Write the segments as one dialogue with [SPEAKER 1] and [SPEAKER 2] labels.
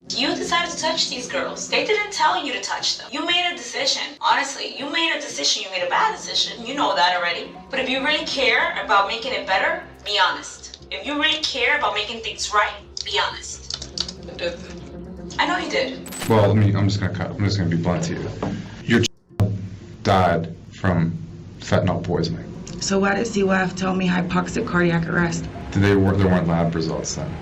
[SPEAKER 1] You decided to touch these girls. They didn't tell you to touch them. You made a decision. Honestly, you made a decision. You made a bad decision. You know that already. But if you really care about making it better, be honest. If you really care about making things right, be honest.
[SPEAKER 2] I did.
[SPEAKER 1] I know you did.
[SPEAKER 3] Well, I'm just gonna be blunt to you. Your child died from fentanyl poisoning.
[SPEAKER 4] So why did CYF tell me hypoxic cardiac arrest?
[SPEAKER 3] There weren't lab results then.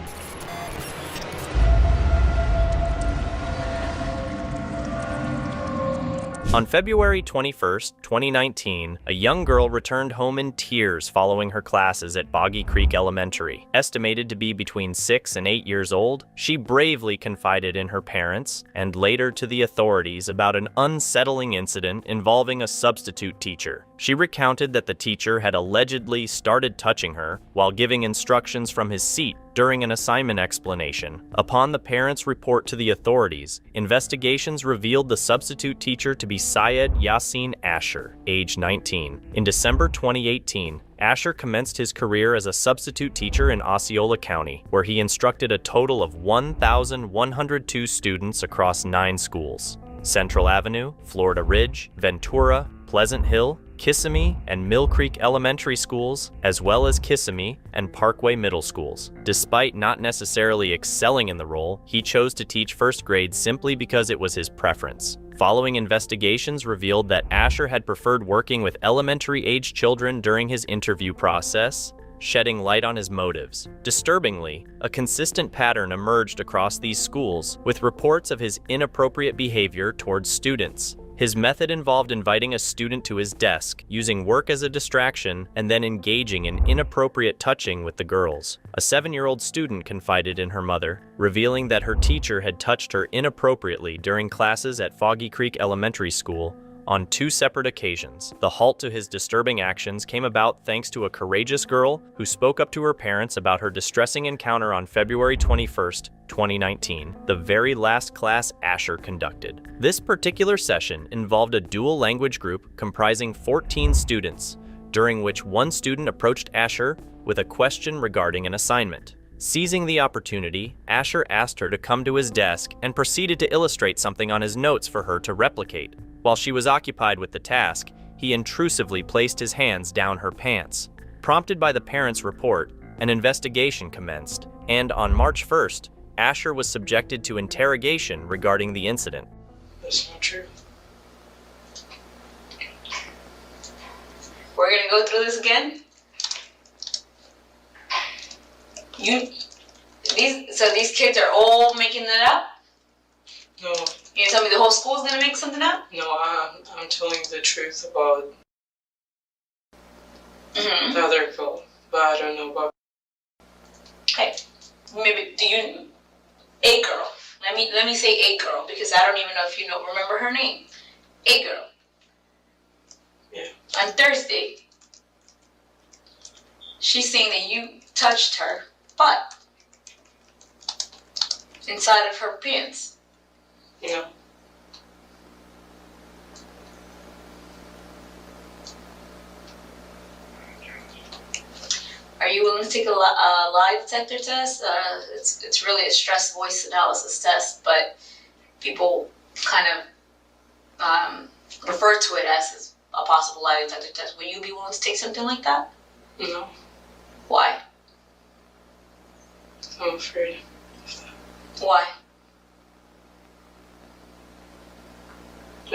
[SPEAKER 5] On February 21, 2019, a young girl returned home in tears following her classes at Boggy Creek Elementary. Estimated to be between 6 and 8 years old, she bravely confided in her parents and later to the authorities about an unsettling incident involving a substitute teacher. She recounted that the teacher had allegedly started touching her while giving instructions from his seat during an assignment explanation. Upon the parents' report to the authorities, investigations revealed the substitute teacher to be Syed Yasin Asher, age 19. In December 2018, Asher commenced his career as a substitute teacher in Osceola County, where he instructed a total of 1,102 students across 9 schools: Central Avenue, Florida Ridge, Ventura, Pleasant Hill, Kissimmee, and Mill Creek Elementary Schools, as well as Kissimmee and Parkway Middle Schools. Despite not necessarily excelling in the role, he chose to teach first grade simply because it was his preference. Following investigations revealed that Asher had preferred working with elementary-age children during his interview process, shedding light on his motives. Disturbingly, a consistent pattern emerged across these schools, with reports of his inappropriate behavior towards students. His method involved inviting a student to his desk, using work as a distraction, and then engaging in inappropriate touching with the girls. A 7-year-old student confided in her mother, revealing that her teacher had touched her inappropriately during classes at Foggy Creek Elementary School on 2 separate occasions. The halt to his disturbing actions came about thanks to a courageous girl who spoke up to her parents about her distressing encounter on February 21st, 2019, the very last class Asher conducted. This particular session involved a dual language group comprising 14 students, during which one student approached Asher with a question regarding an assignment. Seizing the opportunity, Asher asked her to come to his desk and proceeded to illustrate something on his notes for her to replicate. While she was occupied with the task, he intrusively placed his hands down her pants. Prompted by the parents' report, an investigation commenced, and on March 1st, Asher was subjected to interrogation regarding the incident.
[SPEAKER 2] That's not true.
[SPEAKER 1] We're gonna go through this again. These kids are all making it up?
[SPEAKER 2] No.
[SPEAKER 1] You tell me the whole school's gonna make something up?
[SPEAKER 2] No, I'm telling you the truth about the other girl, but I don't know about.
[SPEAKER 1] Okay, maybe a girl. Let me say a girl because I don't even know if you remember her name. A girl.
[SPEAKER 2] Yeah.
[SPEAKER 1] On Thursday, she's saying that you touched her butt inside of her pants.
[SPEAKER 2] No.
[SPEAKER 1] Are you willing to take a lie detector test? It's really a stress voice analysis test, but people kind of refer to it as a possible lie detector test. Will you be willing to take something like that?
[SPEAKER 2] No.
[SPEAKER 1] Why?
[SPEAKER 2] I'm afraid of that.
[SPEAKER 1] Why?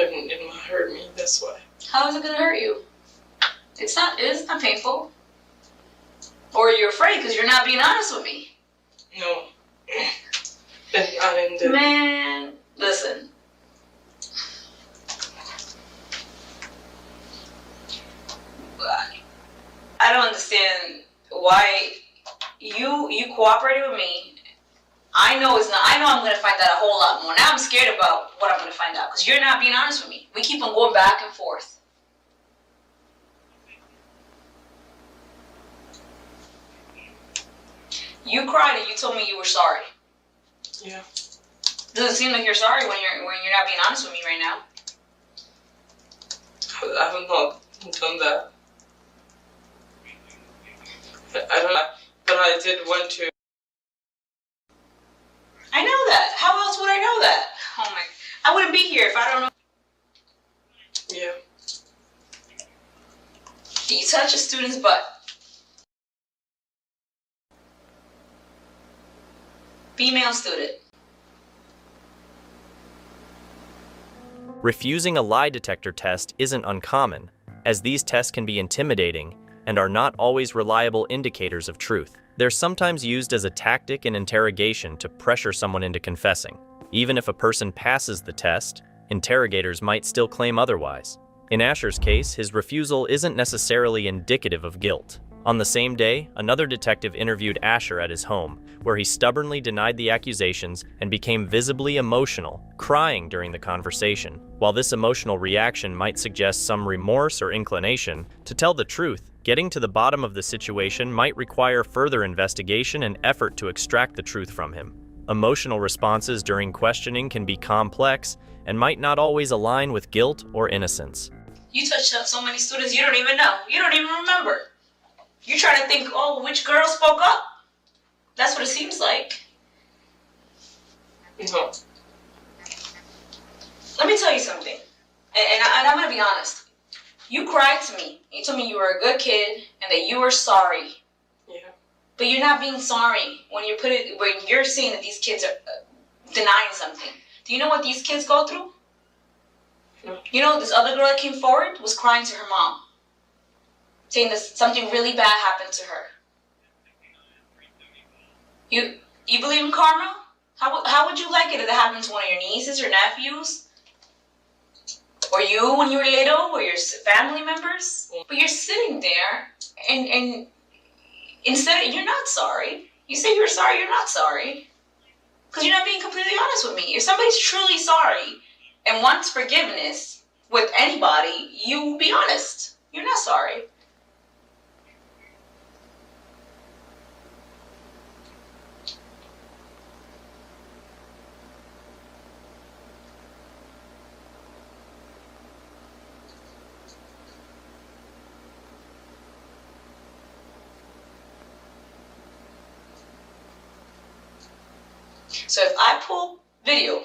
[SPEAKER 2] It might hurt me, that's why.
[SPEAKER 1] How is it gonna hurt you? It is not painful. Or you're afraid because you're not being honest with me.
[SPEAKER 2] No. I didn't.
[SPEAKER 1] Man, listen. I don't understand why you cooperated with me. I know I'm gonna find out a whole lot more. Now I'm scared about what I'm gonna find out because you're not being honest with me. We keep on going back and forth. You cried and you told me you were sorry.
[SPEAKER 2] Yeah.
[SPEAKER 1] Doesn't seem like you're sorry when you're not being honest with me right now.
[SPEAKER 2] I have not done that. I don't know, but I did want to.
[SPEAKER 1] I know that. How else would touch a student's butt. Female student.
[SPEAKER 5] Refusing a lie detector test isn't uncommon, as these tests can be intimidating and are not always reliable indicators of truth. They're sometimes used as a tactic in interrogation to pressure someone into confessing. Even if a person passes the test, interrogators might still claim otherwise. In Asher's case, his refusal isn't necessarily indicative of guilt. On the same day, another detective interviewed Asher at his home, where he stubbornly denied the accusations and became visibly emotional, crying during the conversation. While this emotional reaction might suggest some remorse or inclination to tell the truth, getting to the bottom of the situation might require further investigation and effort to extract the truth from him. Emotional responses during questioning can be complex and might not always align with guilt or innocence.
[SPEAKER 1] You touched up so many students you don't even know. You don't even remember. You're trying to think, oh, which girl spoke up? That's what it seems like.
[SPEAKER 2] No.
[SPEAKER 1] Let me tell you something. And I'm going to be honest. You cried to me. You told me you were a good kid and that you were sorry.
[SPEAKER 2] Yeah.
[SPEAKER 1] But you're not being sorry when you're seeing that these kids are denying something. Do you know what these kids go through?
[SPEAKER 2] No.
[SPEAKER 1] You know, this other girl that came forward was crying to her mom, saying that something really bad happened to her. You believe in karma? How would you like it if it happened to one of your nieces or nephews? Or you when you were little, or your family members? But you're sitting there and instead of, you're not sorry. You say you're sorry, you're not sorry. Because you're not being completely honest with me. If somebody's truly sorry and wants forgiveness with anybody, you will be honest. You're not sorry. So if I pull video,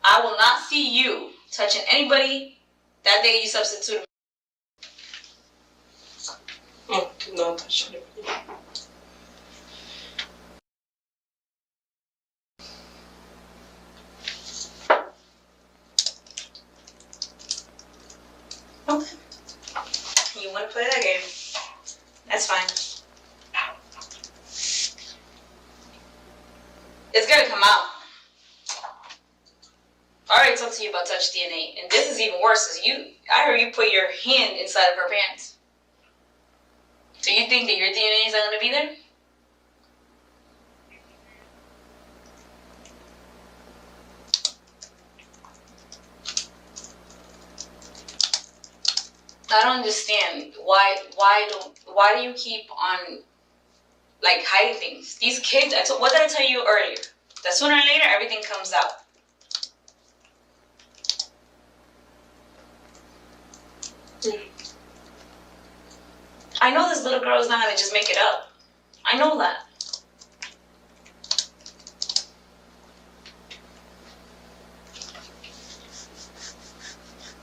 [SPEAKER 1] I will not see you touching anybody that day you substituted.
[SPEAKER 2] No, do not touch anybody.
[SPEAKER 1] Okay. You want to play that game? That's fine. It's gonna come out. I already talked to you about touch DNA, and this is even worse because I heard you put your hand inside of her pants. Do you think that your DNA is not gonna be there? I don't understand why do you keep on like hiding things? These kids, what did I tell you earlier? That sooner or later everything comes out. I know this little girl is not gonna just make it up. I know that.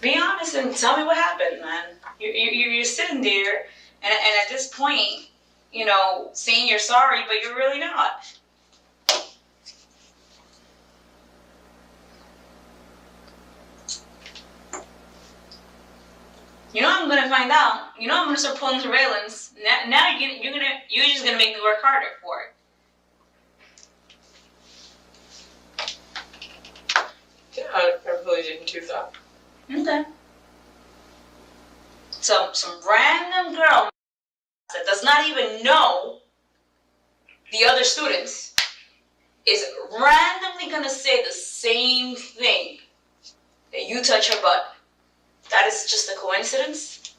[SPEAKER 1] Be honest and tell me what happened, man. You're sitting there, and at this point, you know, saying you're sorry, but you're really not. You know I'm gonna find out. You know I'm gonna start pulling surveillance. Now you're just gonna make me work harder for it.
[SPEAKER 2] Yeah, I really didn't do that.
[SPEAKER 1] Okay. So some random girl that does not even know the other students is randomly gonna say the same thing that you touch her butt. That is just a coincidence?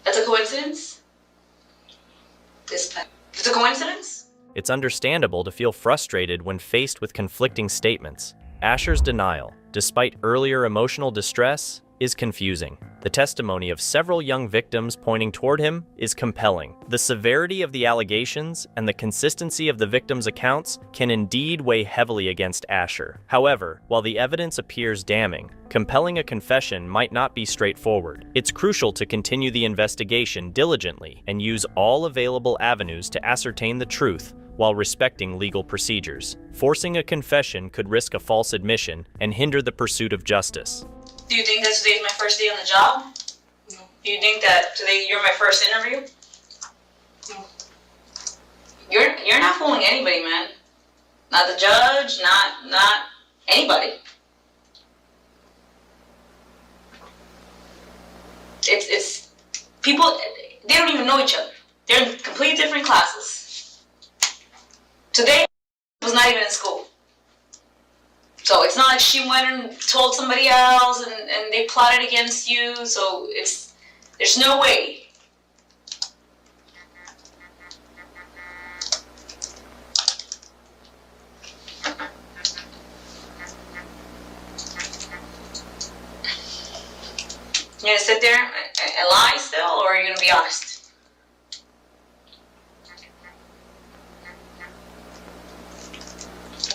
[SPEAKER 1] That's a coincidence? It's a coincidence?
[SPEAKER 5] It's understandable to feel frustrated when faced with conflicting statements. Asher's denial, despite earlier emotional distress, is confusing. The testimony of several young victims pointing toward him is compelling. The severity of the allegations and the consistency of the victims' accounts can indeed weigh heavily against Asher. However, while the evidence appears damning, Compelling a confession might not be straightforward. It's crucial to continue the investigation diligently and use all available avenues to ascertain the truth while respecting legal procedures. Forcing a confession could risk a false admission and hinder the pursuit of justice.
[SPEAKER 1] Do you think that today's my first day on the job?
[SPEAKER 2] No.
[SPEAKER 1] Do you think that today you're my first interview?
[SPEAKER 2] No.
[SPEAKER 1] You're not fooling anybody, man. Not the judge, not anybody. It's people, they don't even know each other. They're in completely different classes. Today was not even in school. So it's not like she went and told somebody else and they plotted against you. So there's no way. You gonna sit there and lie still, or are you gonna be honest?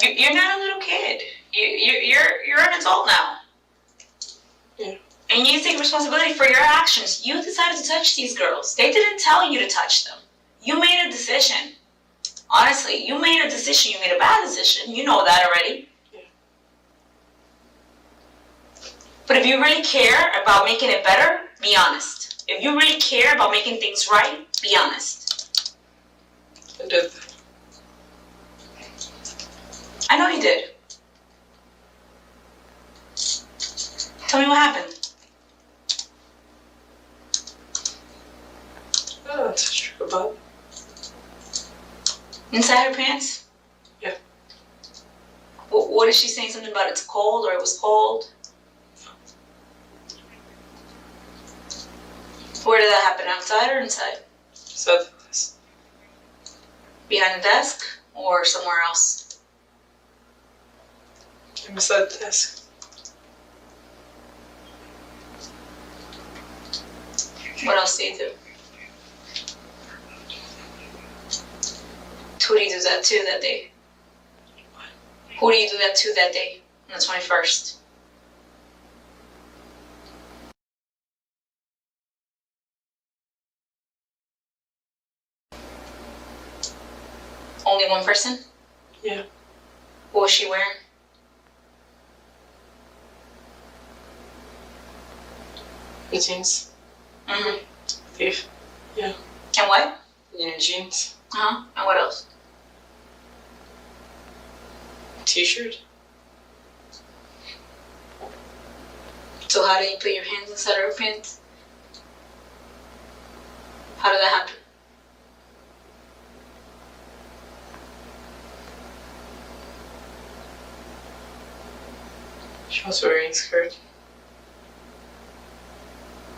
[SPEAKER 1] You're not a little kid. You're an adult now.
[SPEAKER 2] Yeah.
[SPEAKER 1] And you take responsibility for your actions. You decided to touch these girls. They didn't tell you to touch them. You made a decision. Honestly, you made a decision. You made a bad decision. You know that already.
[SPEAKER 2] Yeah.
[SPEAKER 1] But if you really care about making it better, be honest. If you really care about making things right, be honest.
[SPEAKER 2] I did that.
[SPEAKER 1] I know you did. Tell me what happened.
[SPEAKER 2] Oh, that's true about.
[SPEAKER 1] Inside her pants?
[SPEAKER 2] Yeah.
[SPEAKER 1] What is she saying? Something about it's cold or it was cold? Where did that happen? Outside or inside?
[SPEAKER 2] So the class.
[SPEAKER 1] Behind the desk or somewhere else?
[SPEAKER 2] I'm beside the desk.
[SPEAKER 1] What else do you do? Who do you do that to that day? Who do you do that to that day on the 21st? Only one person?
[SPEAKER 2] Yeah.
[SPEAKER 1] What was she wearing?
[SPEAKER 2] The jeans.
[SPEAKER 1] Mm-hmm.
[SPEAKER 2] Thief. Yeah.
[SPEAKER 1] And what?
[SPEAKER 2] In jeans.
[SPEAKER 1] Uh-huh. And what else?
[SPEAKER 2] T-shirt.
[SPEAKER 1] So how did you put your hands inside her pants? How did that happen?
[SPEAKER 2] She was wearing a skirt.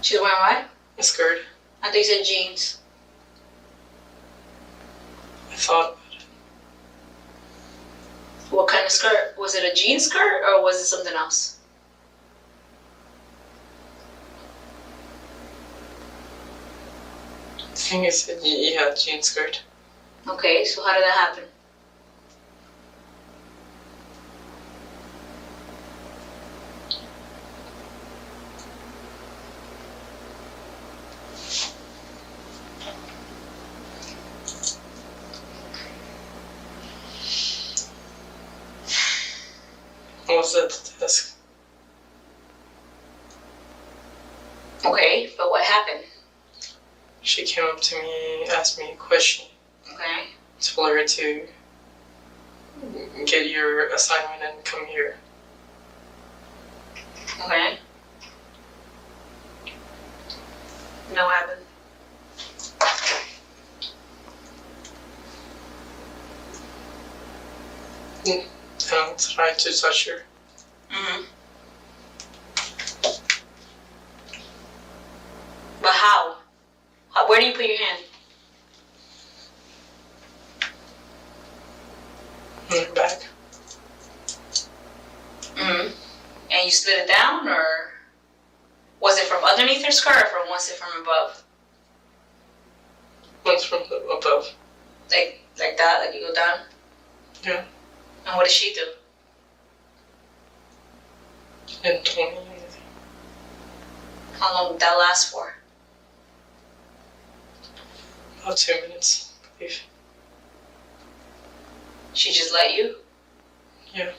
[SPEAKER 1] She's wearing what?
[SPEAKER 2] A skirt.
[SPEAKER 1] I think you said jeans.
[SPEAKER 2] I thought about it.
[SPEAKER 1] What kind of skirt? Was it a jean skirt or was it something else?
[SPEAKER 2] The thing is, he had a jean skirt.
[SPEAKER 1] Okay, so how did that happen?
[SPEAKER 2] I was at the desk.
[SPEAKER 1] Okay, but what happened?
[SPEAKER 2] She came up to me, asked me a question.
[SPEAKER 1] Okay.
[SPEAKER 2] Told her to get your assignment and come here.
[SPEAKER 1] Okay. No happened.
[SPEAKER 2] And tried to touch her.
[SPEAKER 1] Mm-hmm. But how? Where do you put your hand?
[SPEAKER 2] In her back.
[SPEAKER 1] Mm-hmm. And you slid it down, or was it from underneath her skirt, or was it from above?
[SPEAKER 2] Once from above.
[SPEAKER 1] Like that, like you go down?
[SPEAKER 2] Yeah.
[SPEAKER 1] And what did she do?
[SPEAKER 2] Didn't tell me anything.
[SPEAKER 1] How long did that last for?
[SPEAKER 2] About 2 minutes, I believe.
[SPEAKER 1] She just let you?
[SPEAKER 2] Yeah.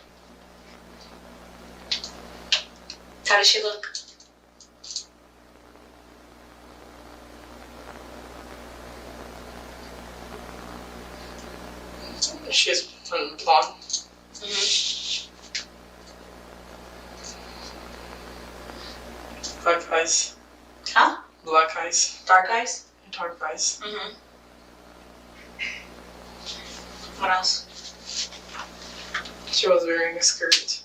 [SPEAKER 1] How did she look?
[SPEAKER 2] She's blonde. Black eyes.
[SPEAKER 1] Huh?
[SPEAKER 2] Black eyes.
[SPEAKER 1] Dark eyes?
[SPEAKER 2] Dark eyes.
[SPEAKER 1] What else?
[SPEAKER 2] She was wearing a skirt.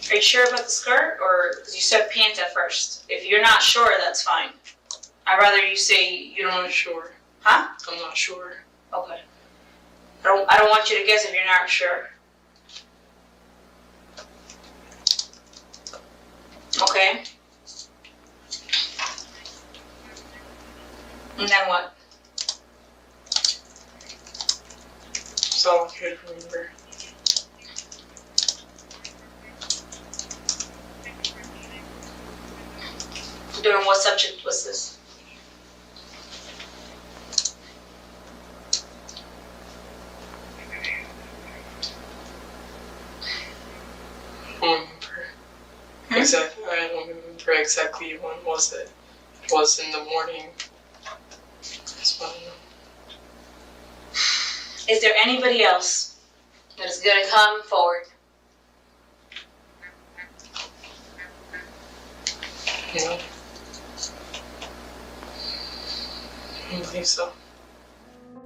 [SPEAKER 1] Are you sure about the skirt, or because you said pants at first? If you're not sure, that's fine. I'd rather you say you
[SPEAKER 2] I'm
[SPEAKER 1] don't.
[SPEAKER 2] not sure.
[SPEAKER 1] Huh?
[SPEAKER 2] I'm not sure.
[SPEAKER 1] Okay. I don't want you to guess if you're not sure. Okay. And then what?
[SPEAKER 2] That's all I could remember.
[SPEAKER 1] During what subject was this?
[SPEAKER 2] Exactly. I don't remember exactly when was it. It was in the morning. That's what I know.
[SPEAKER 1] Is there anybody else that is going to come forward?
[SPEAKER 2] No. I don't believe so.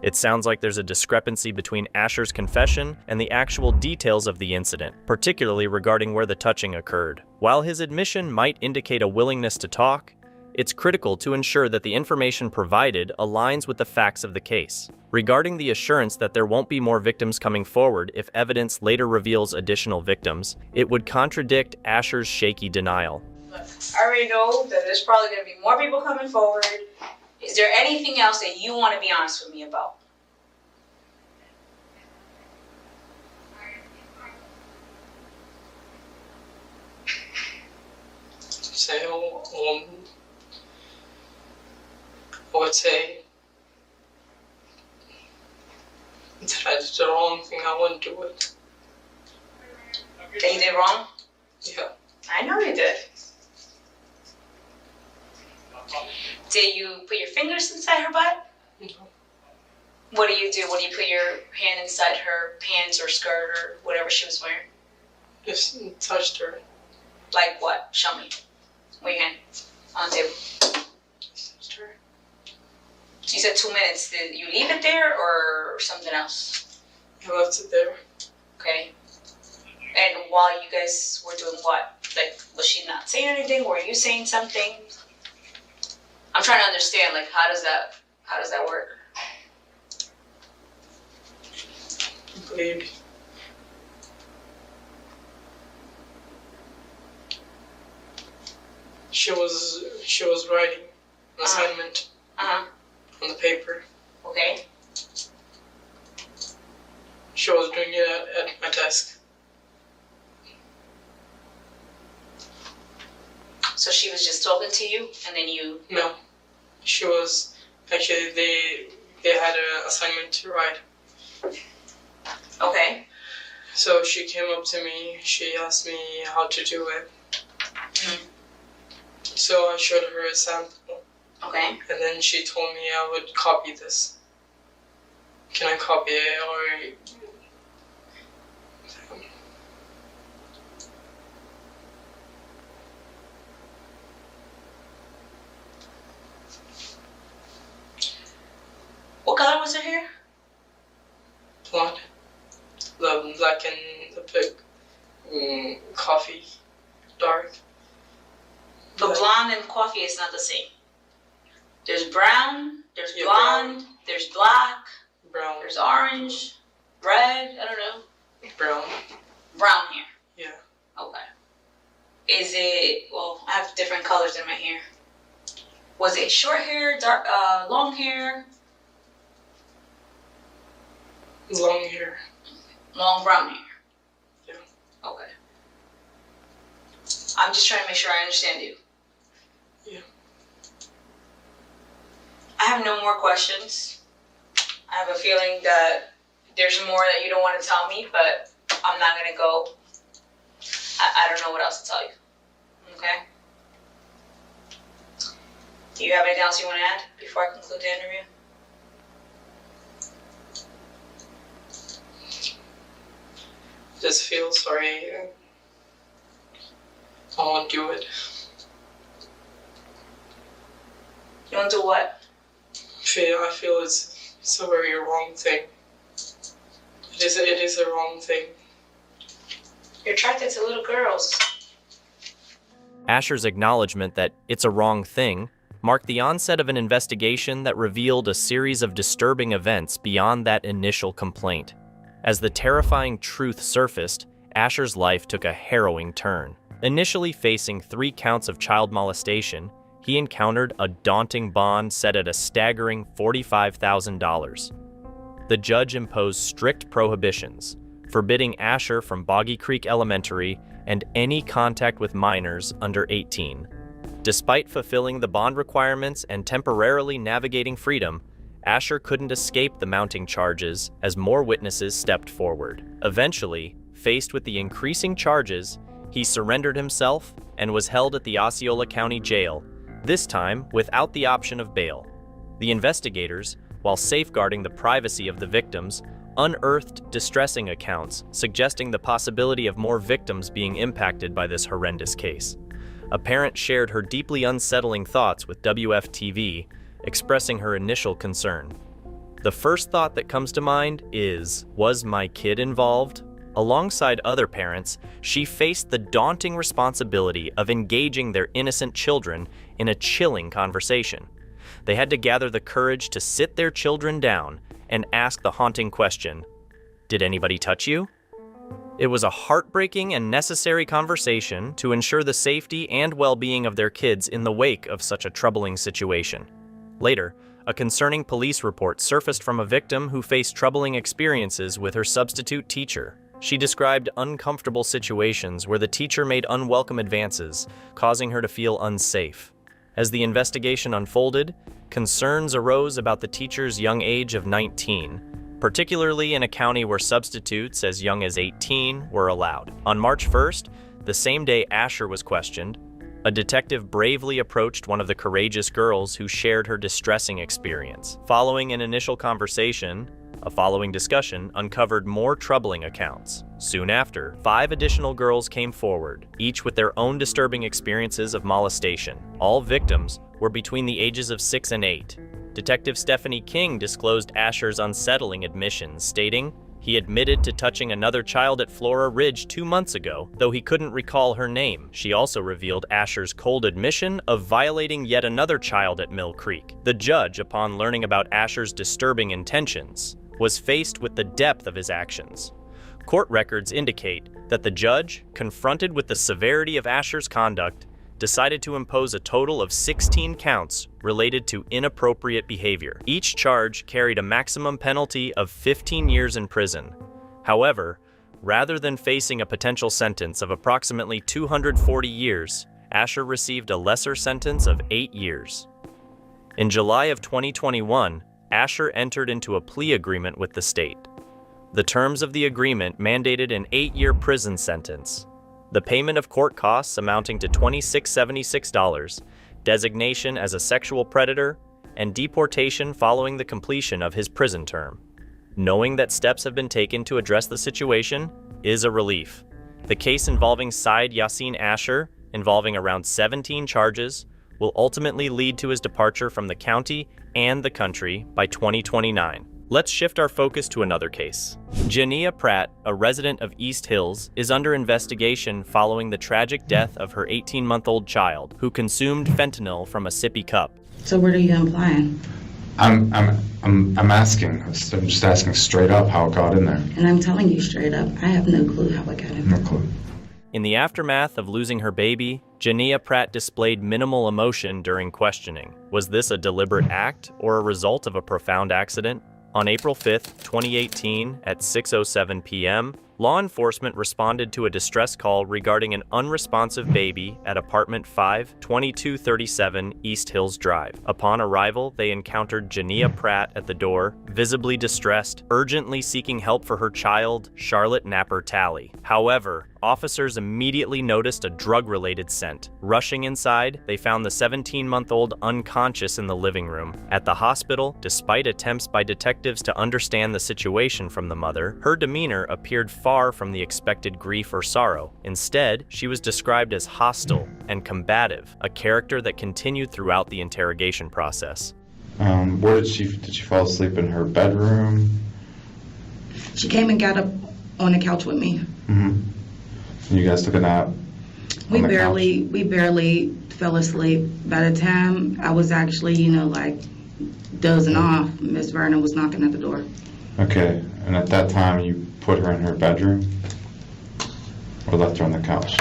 [SPEAKER 5] It sounds like there's a discrepancy between Asher's confession and the actual details of the incident, particularly regarding where the touching occurred. While his admission might indicate a willingness to talk, it's critical to ensure that the information provided aligns with the facts of the case. Regarding the assurance that there won't be more victims coming forward if evidence later reveals additional victims, it would contradict Asher's shaky denial.
[SPEAKER 1] I already know that there's probably going to be more people coming forward. Is there anything else that you want to be honest with me about?
[SPEAKER 2] Say, I would say that I did the wrong thing. I wouldn't do it.
[SPEAKER 1] That you did wrong?
[SPEAKER 2] Yeah.
[SPEAKER 1] I know you did. Did you put your fingers inside her butt?
[SPEAKER 2] No.
[SPEAKER 1] What do you do when you put your hand inside her pants or skirt or whatever she was wearing?
[SPEAKER 2] Just touched her.
[SPEAKER 1] Like what? Show me. Where your hand? On the table.
[SPEAKER 2] Touched her.
[SPEAKER 1] You said 2 minutes. Did you leave it there or something else?
[SPEAKER 2] I left it there.
[SPEAKER 1] Okay. And while you guys were doing what? Like, was she not saying anything? Were you saying something? I'm trying to understand, like, how does that work?
[SPEAKER 2] I believe. She was writing an assignment on the paper.
[SPEAKER 1] Okay.
[SPEAKER 2] She was doing it at my desk.
[SPEAKER 1] So she was just talking to you, and then you.
[SPEAKER 2] No, she was actually they had an assignment to write.
[SPEAKER 1] Okay.
[SPEAKER 2] So she came up to me. She asked me how to do it. So I showed her a sample.
[SPEAKER 1] Okay.
[SPEAKER 2] And then she told me I would copy this. Can I copy it or?
[SPEAKER 1] What color was her hair?
[SPEAKER 2] Blonde. The black and the big coffee, dark.
[SPEAKER 1] But blonde and coffee is not the same. There's brown, there's
[SPEAKER 2] Yeah,
[SPEAKER 1] blonde, there's black,
[SPEAKER 2] Brown.
[SPEAKER 1] there's orange, red, I don't know.
[SPEAKER 2] Brown.
[SPEAKER 1] Brown hair.
[SPEAKER 2] Yeah.
[SPEAKER 1] Okay. Is it, well, I have different colors in my hair. Was it short hair, dark, long hair?
[SPEAKER 2] Long hair.
[SPEAKER 1] Long brown hair?
[SPEAKER 2] Yeah.
[SPEAKER 1] Okay. I'm just trying to make sure I understand you.
[SPEAKER 2] Yeah.
[SPEAKER 1] I have no more questions. I have a feeling that there's more that you don't want to tell me, but I'm not going to go. I don't know what else to tell you. Okay? Do you have anything else you want to add before I conclude the interview?
[SPEAKER 2] Just feel sorry. I won't do it.
[SPEAKER 1] You want to do what?
[SPEAKER 2] I feel it's a very wrong thing. It is a wrong thing.
[SPEAKER 1] You're attracted to little girls.
[SPEAKER 5] Asher's acknowledgement that it's a wrong thing marked the onset of an investigation that revealed a series of disturbing events beyond that initial complaint. As the terrifying truth surfaced, Asher's life took a harrowing turn. Initially facing 3 counts of child molestation, he encountered a daunting bond set at a staggering $45,000. The judge imposed strict prohibitions, forbidding Asher from Boggy Creek Elementary and any contact with minors under 18. Despite fulfilling the bond requirements and temporarily navigating freedom, Asher couldn't escape the mounting charges as more witnesses stepped forward. Eventually, faced with the increasing charges, he surrendered himself and was held at the Osceola County Jail, this time without the option of bail. The investigators, while safeguarding the privacy of the victims, unearthed distressing accounts suggesting the possibility of more victims being impacted by this horrendous case. A parent shared her deeply unsettling thoughts with WFTV, expressing her initial concern. The first thought that comes to mind is, was my kid involved? Alongside other parents, she faced the daunting responsibility of engaging their innocent children in a chilling conversation. They had to gather the courage to sit their children down and ask the haunting question, "Did anybody touch you?" It was a heartbreaking and necessary conversation to ensure the safety and well-being of their kids in the wake of such a troubling situation. Later, a concerning police report surfaced from a victim who faced troubling experiences with her substitute teacher. She described uncomfortable situations where the teacher made unwelcome advances, causing her to feel unsafe. As the investigation unfolded, concerns arose about the teacher's young age of 19, particularly in a county where substitutes as young as 18 were allowed. On March 1st, the same day Asher was questioned, a detective bravely approached one of the courageous girls who shared her distressing experience. Following an initial conversation, a following discussion uncovered more troubling accounts. Soon after, 5 additional girls came forward, each with their own disturbing experiences of molestation. All victims were between the ages of 6 and 8. Detective Stephanie King disclosed Asher's unsettling admissions, stating, he admitted to touching another child at Flora Ridge 2 months ago, though he couldn't recall her name. She also revealed Asher's cold admission of violating yet another child at Mill Creek. The judge, upon learning about Asher's disturbing intentions, was faced with the depth of his actions. Court records indicate that the judge, confronted with the severity of Asher's conduct, decided to impose a total of 16 counts related to inappropriate behavior. Each charge carried a maximum penalty of 15 years in prison. However, rather than facing a potential sentence of approximately 240 years, Asher received a lesser sentence of 8 years. In July of 2021, Asher entered into a plea agreement with the state. The terms of the agreement mandated an 8-year prison sentence, the payment of court costs amounting to $2676, designation as a sexual predator, and deportation following the completion of his prison term. Knowing that steps have been taken to address the situation is a relief. The case involving Syed Yasin Asher, involving around 17 charges, will ultimately lead to his departure from the county and the country by 2029. Let's shift our focus to another case. Jania Pratt, a resident of East Hills, is under investigation following the tragic death of her 18-month-old child, who consumed fentanyl from a sippy cup.
[SPEAKER 4] So what are you implying?
[SPEAKER 3] I'm asking. I'm just asking straight up how it got in there.
[SPEAKER 4] And I'm telling you straight up, I have no clue how it got in there.
[SPEAKER 3] No clue.
[SPEAKER 5] In the aftermath of losing her baby, Jania Pratt displayed minimal emotion during questioning. Was this a deliberate act or a result of a profound accident? On April 5, 2018, at 6:07 p.m., Law enforcement responded to a distress call regarding an unresponsive baby at apartment 5, 2237 East Hills Drive. Upon arrival, they encountered Jania Pratt at the door, visibly distressed, urgently seeking help for her child, Charlotte Napper Talley. However, officers immediately noticed a drug-related scent. Rushing inside, they found the 17-month-old unconscious in the living room. At the hospital, despite attempts by detectives to understand the situation from the mother, her demeanor appeared far from the expected grief or sorrow. Instead, she was described as hostile and combative, a character that continued throughout the interrogation process.
[SPEAKER 3] Where did she fall asleep in her bedroom?
[SPEAKER 4] She came and got up on the couch with me.
[SPEAKER 3] Mm-hmm. You guys took a nap?
[SPEAKER 4] We barely fell asleep. By the time I was actually, like dozing off, Miss Vernon was knocking at the door.
[SPEAKER 3] Okay, and at that time you put her in her bedroom or left her on the couch?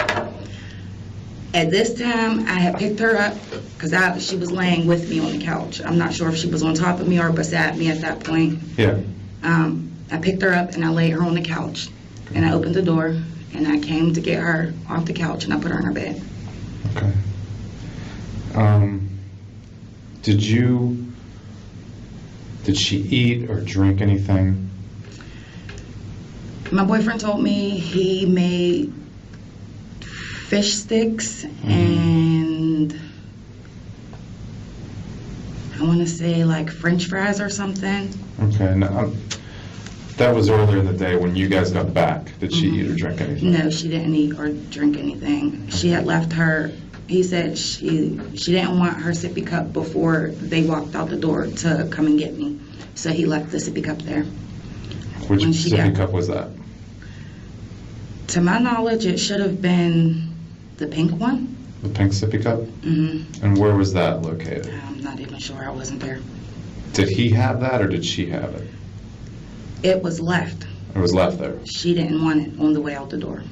[SPEAKER 4] At this time, I had picked her up because she was laying with me on the couch. I'm not sure if she was on top of me or beside me at that point.
[SPEAKER 3] Yeah.
[SPEAKER 4] I picked her up and I laid her on the couch, and I opened the door and I came to get her off the couch and I put her in her bed.
[SPEAKER 3] Okay. Did she eat or drink anything?
[SPEAKER 4] My boyfriend told me he made fish sticks and I want to say like French fries or something.
[SPEAKER 3] Okay. Now, that was earlier in the day when you guys got back. Did she eat or drink anything?
[SPEAKER 4] No, she didn't eat or drink anything. She had left her. He said she didn't want her sippy cup before they walked out the door to come and get me. So he left the sippy cup there.
[SPEAKER 3] Which sippy cup was that?
[SPEAKER 4] To my knowledge, it should have been the pink one.
[SPEAKER 3] The pink sippy cup?
[SPEAKER 4] Mm-hmm.
[SPEAKER 3] And where was that located?
[SPEAKER 4] I'm not even sure. I wasn't there.
[SPEAKER 3] Did he have that or did she have it?
[SPEAKER 4] It was left.
[SPEAKER 3] It was left there?
[SPEAKER 4] She didn't want it on the way out the door.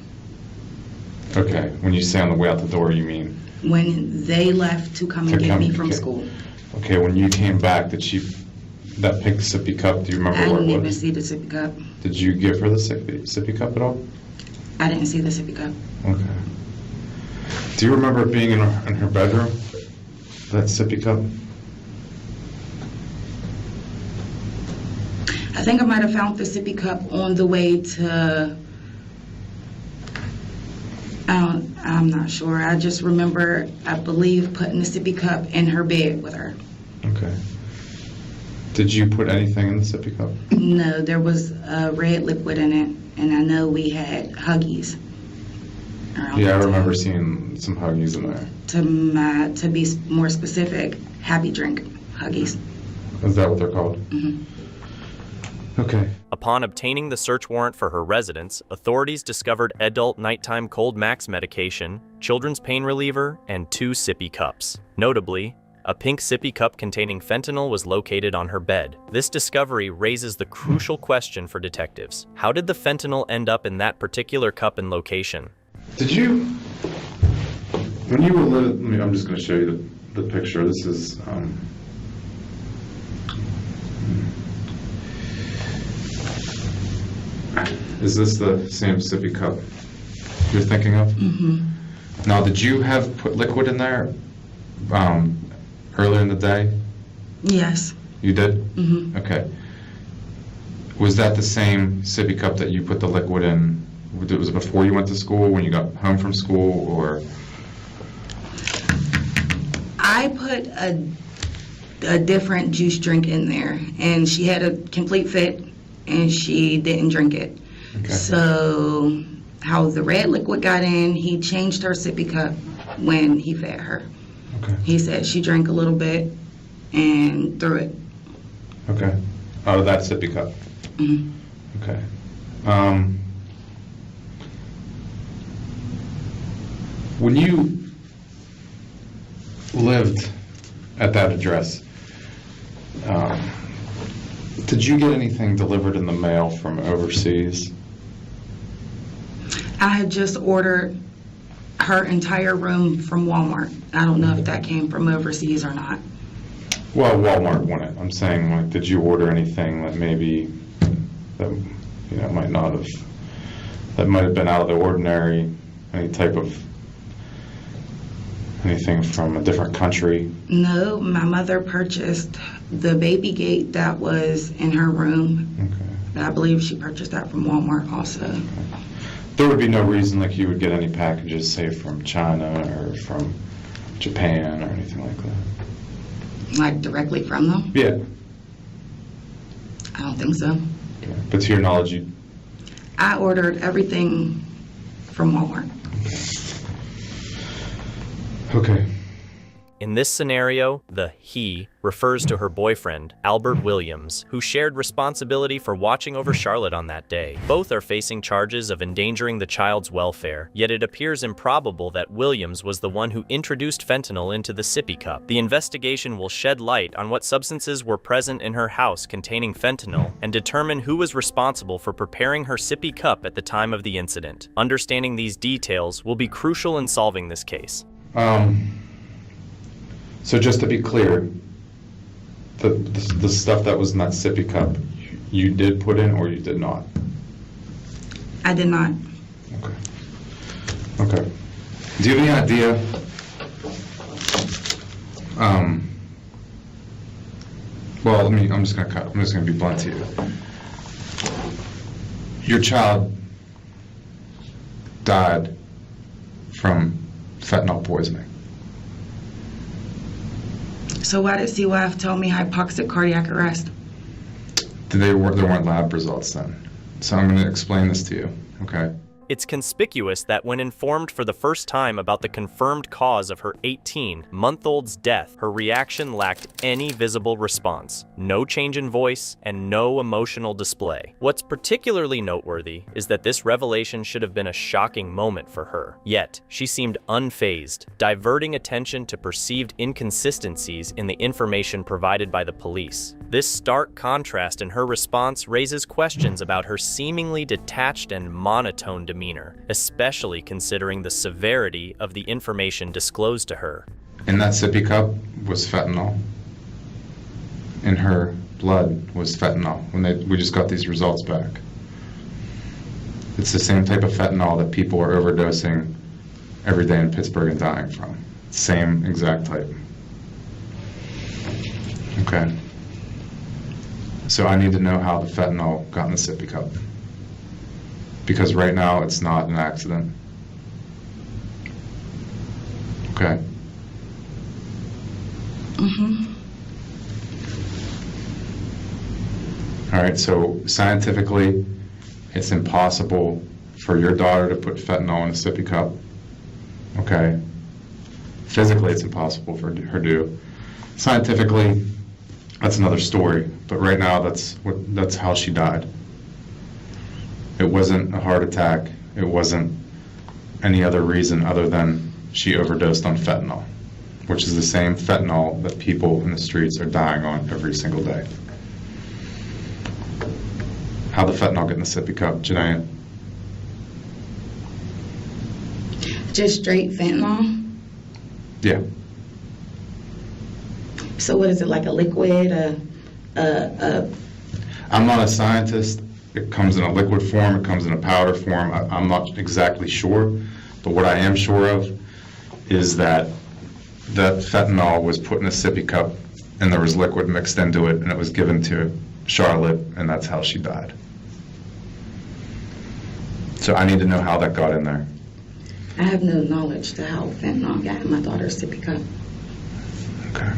[SPEAKER 3] Okay. When you say on the way out the door, you mean?
[SPEAKER 4] When they left to come and get me from school.
[SPEAKER 3] Okay, when you came back, that pink sippy cup, do you remember
[SPEAKER 4] I
[SPEAKER 3] what
[SPEAKER 4] didn't
[SPEAKER 3] it
[SPEAKER 4] even
[SPEAKER 3] was?
[SPEAKER 4] see the sippy cup.
[SPEAKER 3] Did you give her the sippy cup at all?
[SPEAKER 4] I didn't see the sippy cup.
[SPEAKER 3] Okay. Do you remember it being in her bedroom? That sippy cup?
[SPEAKER 4] I think I might have found the sippy cup on the way to, I'm not sure. I just remember, I believe, putting the sippy cup in her bed with her.
[SPEAKER 3] Okay. Did you put anything in the sippy cup?
[SPEAKER 4] No, there was a red liquid in it, and I know we had Huggies.
[SPEAKER 3] Yeah, I remember seeing some Huggies in there.
[SPEAKER 4] To be more specific, Happy Drink Huggies.
[SPEAKER 3] Is that what they're called?
[SPEAKER 4] Mm-hmm.
[SPEAKER 3] Okay.
[SPEAKER 5] Upon obtaining the search warrant for her residence, authorities discovered adult nighttime cold max medication, children's pain reliever, and 2 sippy cups. Notably, a pink sippy cup containing fentanyl was located on her bed. This discovery raises the crucial question for detectives. How did the fentanyl end up in that particular cup and location?
[SPEAKER 3] Did you, when you were living, I'm just going to show you the picture. This is, is this the same sippy cup you're thinking of?
[SPEAKER 4] Mm-hmm.
[SPEAKER 3] Now, did you have put liquid in there earlier in the day?
[SPEAKER 4] Yes.
[SPEAKER 3] You did?
[SPEAKER 4] Mm-hmm.
[SPEAKER 3] Okay. Was that the same sippy cup that you put the liquid in? Was it before you went to school, when you got home from school, or?
[SPEAKER 4] I put a different juice drink in there, and she had a complete fit, and she didn't drink it.
[SPEAKER 3] Okay.
[SPEAKER 4] So how the red liquid got in, he changed her sippy cup when he fed her.
[SPEAKER 3] Okay.
[SPEAKER 4] He said she drank a little bit and threw it.
[SPEAKER 3] Okay. Out of that sippy cup?
[SPEAKER 4] Mm-hmm.
[SPEAKER 3] Okay. When you lived at that address, did you get anything delivered in the mail from overseas?
[SPEAKER 4] I had just ordered her entire room from Walmart. I don't know if that came from overseas or not.
[SPEAKER 3] Well, Walmart won it. I'm saying, like, did you order anything that maybe that might not have that might have been out of the ordinary? Anything from a different country?
[SPEAKER 4] No, my mother purchased the baby gate that was in her room.
[SPEAKER 3] Okay.
[SPEAKER 4] I believe she purchased that from Walmart also.
[SPEAKER 3] There would be no reason like you would get any packages, say, from China or from Japan or anything like that?
[SPEAKER 4] Like directly from them?
[SPEAKER 3] Yeah.
[SPEAKER 4] I don't think so.
[SPEAKER 3] Okay. But to your knowledge,
[SPEAKER 4] I ordered everything from Walmart.
[SPEAKER 3] Okay.
[SPEAKER 5] In this scenario, the he refers to her boyfriend, Albert Williams, who shared responsibility for watching over Charlotte on that day. Both are facing charges of endangering the child's welfare, yet it appears improbable that Williams was the one who introduced fentanyl into the sippy cup. The investigation will shed light on what substances were present in her house containing fentanyl and determine who was responsible for preparing her sippy cup at the time of the incident. Understanding these details will be crucial in solving this case.
[SPEAKER 3] So just to be clear, the stuff that was in that sippy cup, you did put in or you did not?
[SPEAKER 4] I did not.
[SPEAKER 3] Okay. Okay. Do you have any idea? Well, I'm just gonna be blunt to you. Your child died from fentanyl poisoning.
[SPEAKER 4] So why did CYF tell me hypoxic cardiac arrest?
[SPEAKER 3] There weren't lab results then. So I'm going to explain this to you, okay?
[SPEAKER 5] It's conspicuous that when informed for the first time about the confirmed cause of her 18-month-old's death, her reaction lacked any visible response, no change in voice, and no emotional display. What's particularly noteworthy is that this revelation should have been a shocking moment for her. Yet, she seemed unfazed, diverting attention to perceived inconsistencies in the information provided by the police. This stark contrast in her response raises questions about her seemingly detached and monotone demeanor, especially considering the severity of the information disclosed to her.
[SPEAKER 3] In that sippy cup was fentanyl. In her blood was fentanyl. We just got these results back. It's the same type of fentanyl that people are overdosing every day in Pittsburgh and dying from. Same exact type. Okay. So I need to know how the fentanyl got in the sippy cup. Because right now it's not an accident. Okay. All right, so scientifically, it's impossible for your daughter to put fentanyl in a sippy cup. Okay. Physically, it's impossible for her to do. Scientifically, that's another story. But right now, that's how she died. It wasn't a heart attack. It wasn't any other reason other than she overdosed on fentanyl, which is the same fentanyl that people in the streets are dying on every single day. How'd the fentanyl get in the sippy cup, Janaea?
[SPEAKER 4] Just straight fentanyl?
[SPEAKER 3] Yeah.
[SPEAKER 4] So what is it, like a liquid?
[SPEAKER 3] I'm not a scientist. It comes in a liquid form, it comes in a powder form. I'm not exactly sure, but what I am sure of is that that fentanyl was put in a sippy cup and there was liquid mixed into it and it was given to Charlotte and that's how she died. So I need to know how that got in there.
[SPEAKER 4] I have no knowledge to how fentanyl got in my daughter's sippy cup.
[SPEAKER 3] Okay.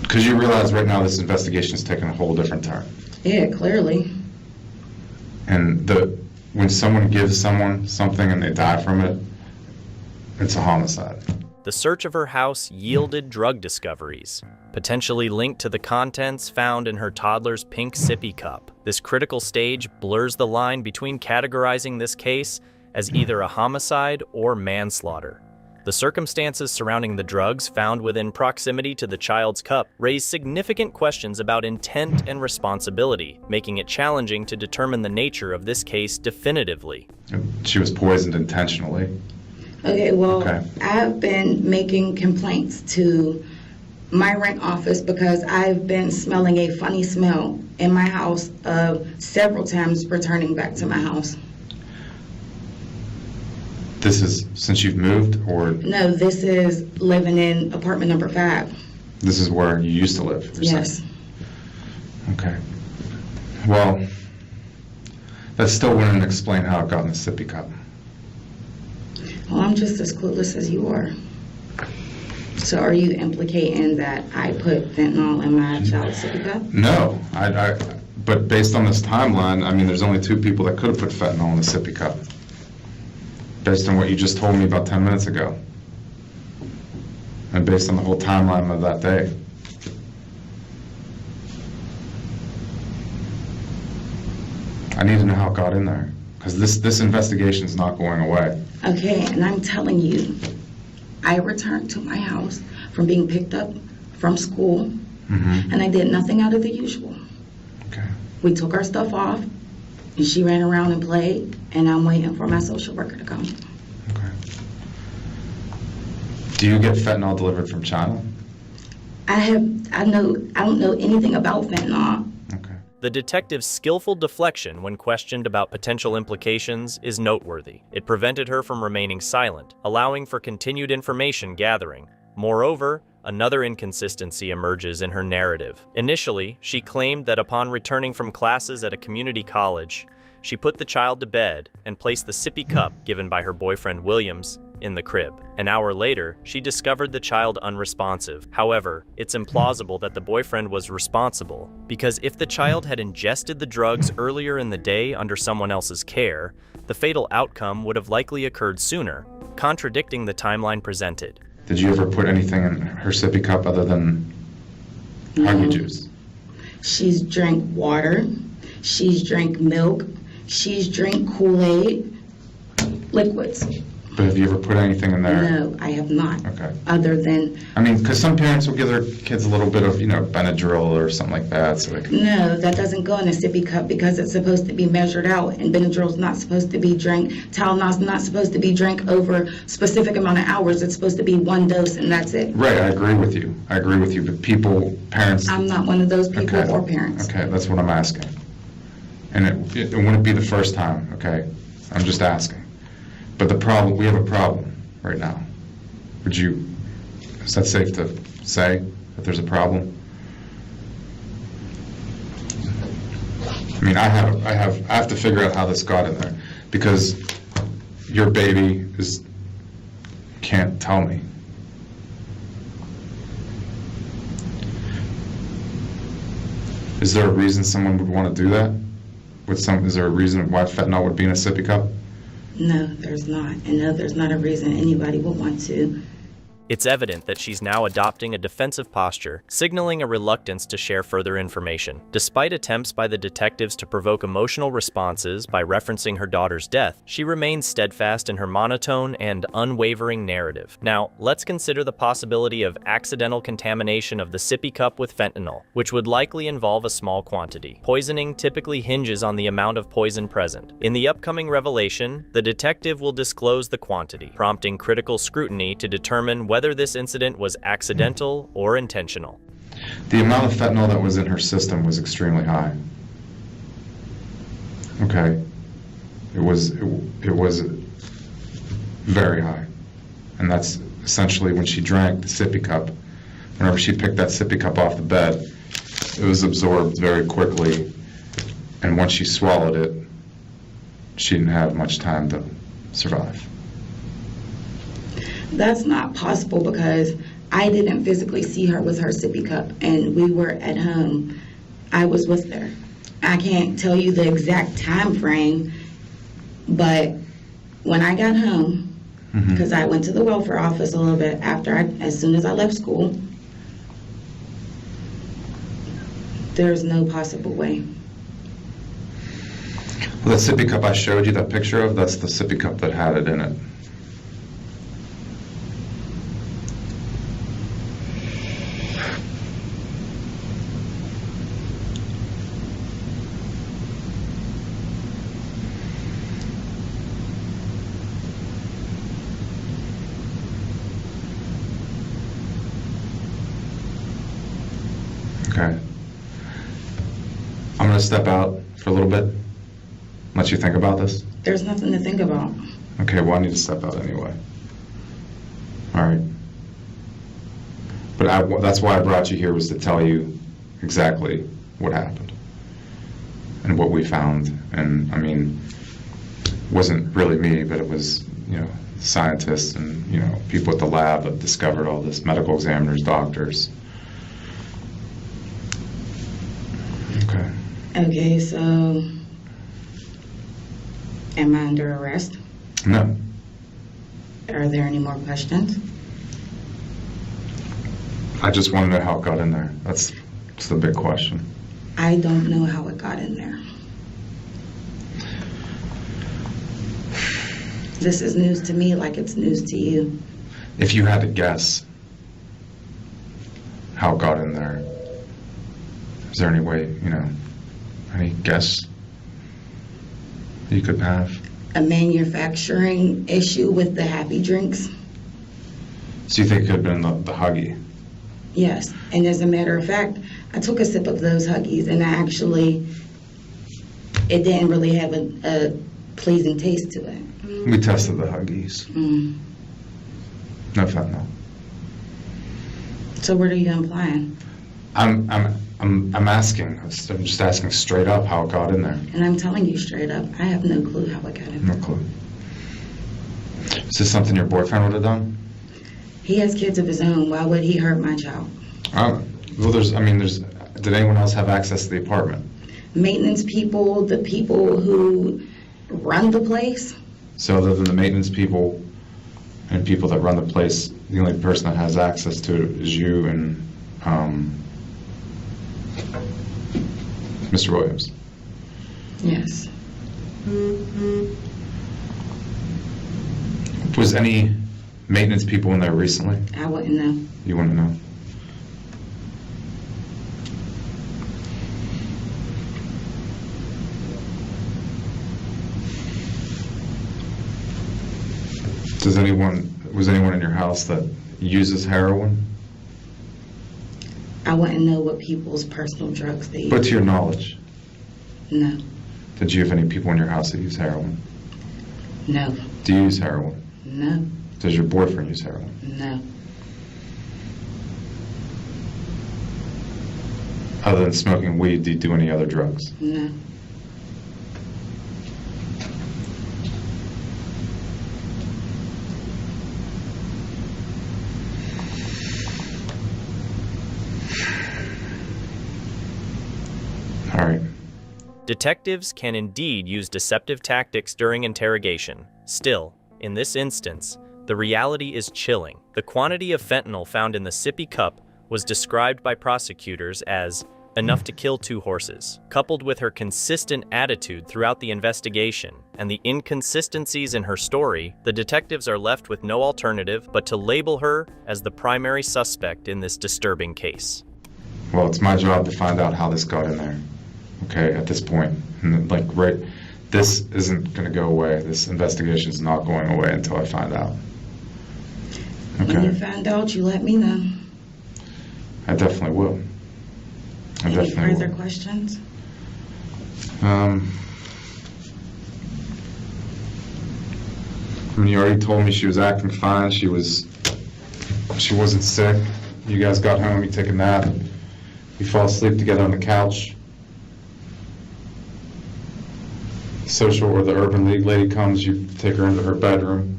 [SPEAKER 3] Because you realize right now this investigation is taking a whole different turn.
[SPEAKER 4] Yeah, clearly.
[SPEAKER 3] And when someone gives someone something and they die from it, it's a homicide.
[SPEAKER 5] The search of her house yielded drug discoveries, potentially linked to the contents found in her toddler's pink sippy cup. This critical stage blurs the line between categorizing this case as either a homicide or manslaughter. The circumstances surrounding the drugs found within proximity to the child's cup raise significant questions about intent and responsibility, making it challenging to determine the nature of this case definitively.
[SPEAKER 3] She was poisoned intentionally.
[SPEAKER 4] Okay, well,
[SPEAKER 3] Okay.
[SPEAKER 4] I've been making complaints to my rent office because I've been smelling a funny smell in my house several times returning back to my house.
[SPEAKER 3] This is since you've moved, or
[SPEAKER 4] No, this is living in apartment number 5.
[SPEAKER 3] this is where you used to live? you're
[SPEAKER 4] Yes.
[SPEAKER 3] saying? Okay. Well, that still wouldn't explain how it got in the sippy cup.
[SPEAKER 4] Well, I'm just as clueless as you are. So are you implicating that I put fentanyl in my child's sippy cup?
[SPEAKER 3] No, but based on this timeline, I mean, there's only 2 people that could have put fentanyl in the sippy cup. Based on what you just told me about 10 minutes ago. And based on the whole timeline of that day. I need to know how it got in there. Because this investigation is not going away.
[SPEAKER 4] Okay, and I'm telling you, I returned to my house from being picked up from school,
[SPEAKER 3] Mm-hmm.
[SPEAKER 4] and I did nothing out of the usual.
[SPEAKER 3] Okay.
[SPEAKER 4] We took our stuff off, and she ran around and played, and I'm waiting for my social worker to come.
[SPEAKER 3] Okay. Do you get fentanyl delivered from China?
[SPEAKER 4] I don't know anything about fentanyl.
[SPEAKER 3] Okay.
[SPEAKER 5] The detective's skillful deflection when questioned about potential implications is noteworthy. It prevented her from remaining silent, allowing for continued information gathering. Moreover, another inconsistency emerges in her narrative. Initially, she claimed that upon returning from classes at a community college, she put the child to bed and placed the sippy cup given by her boyfriend Williams in the crib. An hour later, she discovered the child unresponsive. However, it's implausible that the boyfriend was responsible, because if the child had ingested the drugs earlier in the day under someone else's care, the fatal outcome would have likely occurred sooner, contradicting the timeline presented.
[SPEAKER 3] Did you ever put anything in her sippy cup other than honey juice?
[SPEAKER 4] She's drank water. She's drank milk. She's drank Kool-Aid, liquids.
[SPEAKER 3] But have you ever put anything in there?
[SPEAKER 4] No, I have not.
[SPEAKER 3] Okay.
[SPEAKER 4] Other than,
[SPEAKER 3] I mean, because some parents will give their kids a little bit of, Benadryl or something like that, so they can...
[SPEAKER 4] no, that doesn't go in a sippy cup because it's supposed to be measured out, and Benadryl's not supposed to be drank. Tylenol's not supposed to be drank over specific amount of hours. It's supposed to be 1 dose, and that's it.
[SPEAKER 3] Right, I agree with you. But parents...
[SPEAKER 4] I'm not one of those people
[SPEAKER 3] Okay.
[SPEAKER 4] or parents.
[SPEAKER 3] Okay, that's what I'm asking. And it wouldn't be the first time, okay? I'm just asking. But we have a problem right now. Is that safe to say that there's a problem? I mean, I have to figure out how this got in there, because your baby can't tell me. Is there a reason someone would want to do that? Is there a reason why fentanyl would be in a sippy cup?
[SPEAKER 4] No, there's not. And no, there's not a reason anybody would want to.
[SPEAKER 5] It's evident that she's now adopting a defensive posture, signaling a reluctance to share further information. Despite attempts by the detectives to provoke emotional responses by referencing her daughter's death, she remains steadfast in her monotone and unwavering narrative. Now, let's consider the possibility of accidental contamination of the sippy cup with fentanyl, which would likely involve a small quantity. Poisoning typically hinges on the amount of poison present. In the upcoming revelation, the detective will disclose the quantity, prompting critical scrutiny to determine whether this incident was accidental or intentional.
[SPEAKER 3] The amount of fentanyl that was in her system was extremely high. Okay. It was very high. And that's essentially when she drank the sippy cup. Whenever she picked that sippy cup off the bed, it was absorbed very quickly. And once she swallowed it, she didn't have much time to survive.
[SPEAKER 4] That's not possible because I didn't physically see her with her sippy cup, and we were at home. I was with her. I can't tell you the exact time frame, but when I got home, because I went to the welfare office a little bit as soon as I left school, there's no possible way.
[SPEAKER 3] Well, that sippy cup I showed you that picture of, that's the sippy cup that had it in it. Okay. to step out for a little bit? Let you think about this?
[SPEAKER 4] There's nothing to think about.
[SPEAKER 3] Okay, well, I need to step out anyway. All right. But that's why I brought you here, was to tell you exactly what happened and what we found. And, I mean, it wasn't really me, but it was, scientists and, people at the lab that discovered all this, medical examiners, doctors. Okay.
[SPEAKER 4] Okay, so am I under arrest?
[SPEAKER 3] No.
[SPEAKER 4] Are there any more questions?
[SPEAKER 3] I just want to know how it got in there. That's the big question.
[SPEAKER 4] I don't know how it got in there. This is news to me like it's news to you.
[SPEAKER 3] If you had to guess how it got in there, is there any way, any guess you could have?
[SPEAKER 4] A manufacturing issue with the Happy Drinks?
[SPEAKER 3] So you think it could have been the Huggy?
[SPEAKER 4] Yes, and as a matter of fact, I took a sip of those Huggies and it didn't really have a pleasing taste to it.
[SPEAKER 3] We tested the Huggies. No fentanyl.
[SPEAKER 4] So what are you implying?
[SPEAKER 3] I'm asking. I'm just asking straight up how it got in there.
[SPEAKER 4] And I'm telling you straight up, I have no clue how it got in
[SPEAKER 3] No
[SPEAKER 4] there.
[SPEAKER 3] clue. Is this something your boyfriend would have done?
[SPEAKER 4] He has kids of his own. Why would he hurt my child?
[SPEAKER 3] Well, did anyone else have access to the apartment?
[SPEAKER 4] Maintenance people, the people who run the place.
[SPEAKER 3] So other than the maintenance people and people that run the place, the only person that has access to it is you and Mr. Williams.
[SPEAKER 4] Yes.
[SPEAKER 3] Was any maintenance people in there recently?
[SPEAKER 4] I wouldn't know.
[SPEAKER 3] You want to know? Was anyone in your house that uses heroin?
[SPEAKER 4] I wouldn't know what people's personal drugs they use.
[SPEAKER 3] But to your knowledge,
[SPEAKER 4] No.
[SPEAKER 3] did you have any people in your house that use heroin?
[SPEAKER 4] No.
[SPEAKER 3] Do you use heroin?
[SPEAKER 4] No.
[SPEAKER 3] Does your boyfriend use heroin?
[SPEAKER 4] No.
[SPEAKER 3] Other than smoking weed, do you do any other drugs?
[SPEAKER 4] No.
[SPEAKER 3] All right.
[SPEAKER 5] Detectives can indeed use deceptive tactics during interrogation. Still, in this instance, the reality is chilling. The quantity of fentanyl found in the sippy cup was described by prosecutors as enough to kill 2 horses. Coupled with her consistent attitude throughout the investigation and the inconsistencies in her story, the detectives are left with no alternative but to label her as the primary suspect in this disturbing case.
[SPEAKER 3] Well, it's my job to find out how this got in there. Okay, at this point. And this isn't going to go away. This investigation is not going away until I find out.
[SPEAKER 4] When you
[SPEAKER 3] Okay?
[SPEAKER 4] find out, you let me know.
[SPEAKER 3] I definitely will.
[SPEAKER 4] Any further questions?
[SPEAKER 3] You already told me she was acting fine. She wasn't sick. You guys got home, you take a nap, you fall asleep together on the couch. Social or the Urban League lady comes, you take her into her bedroom.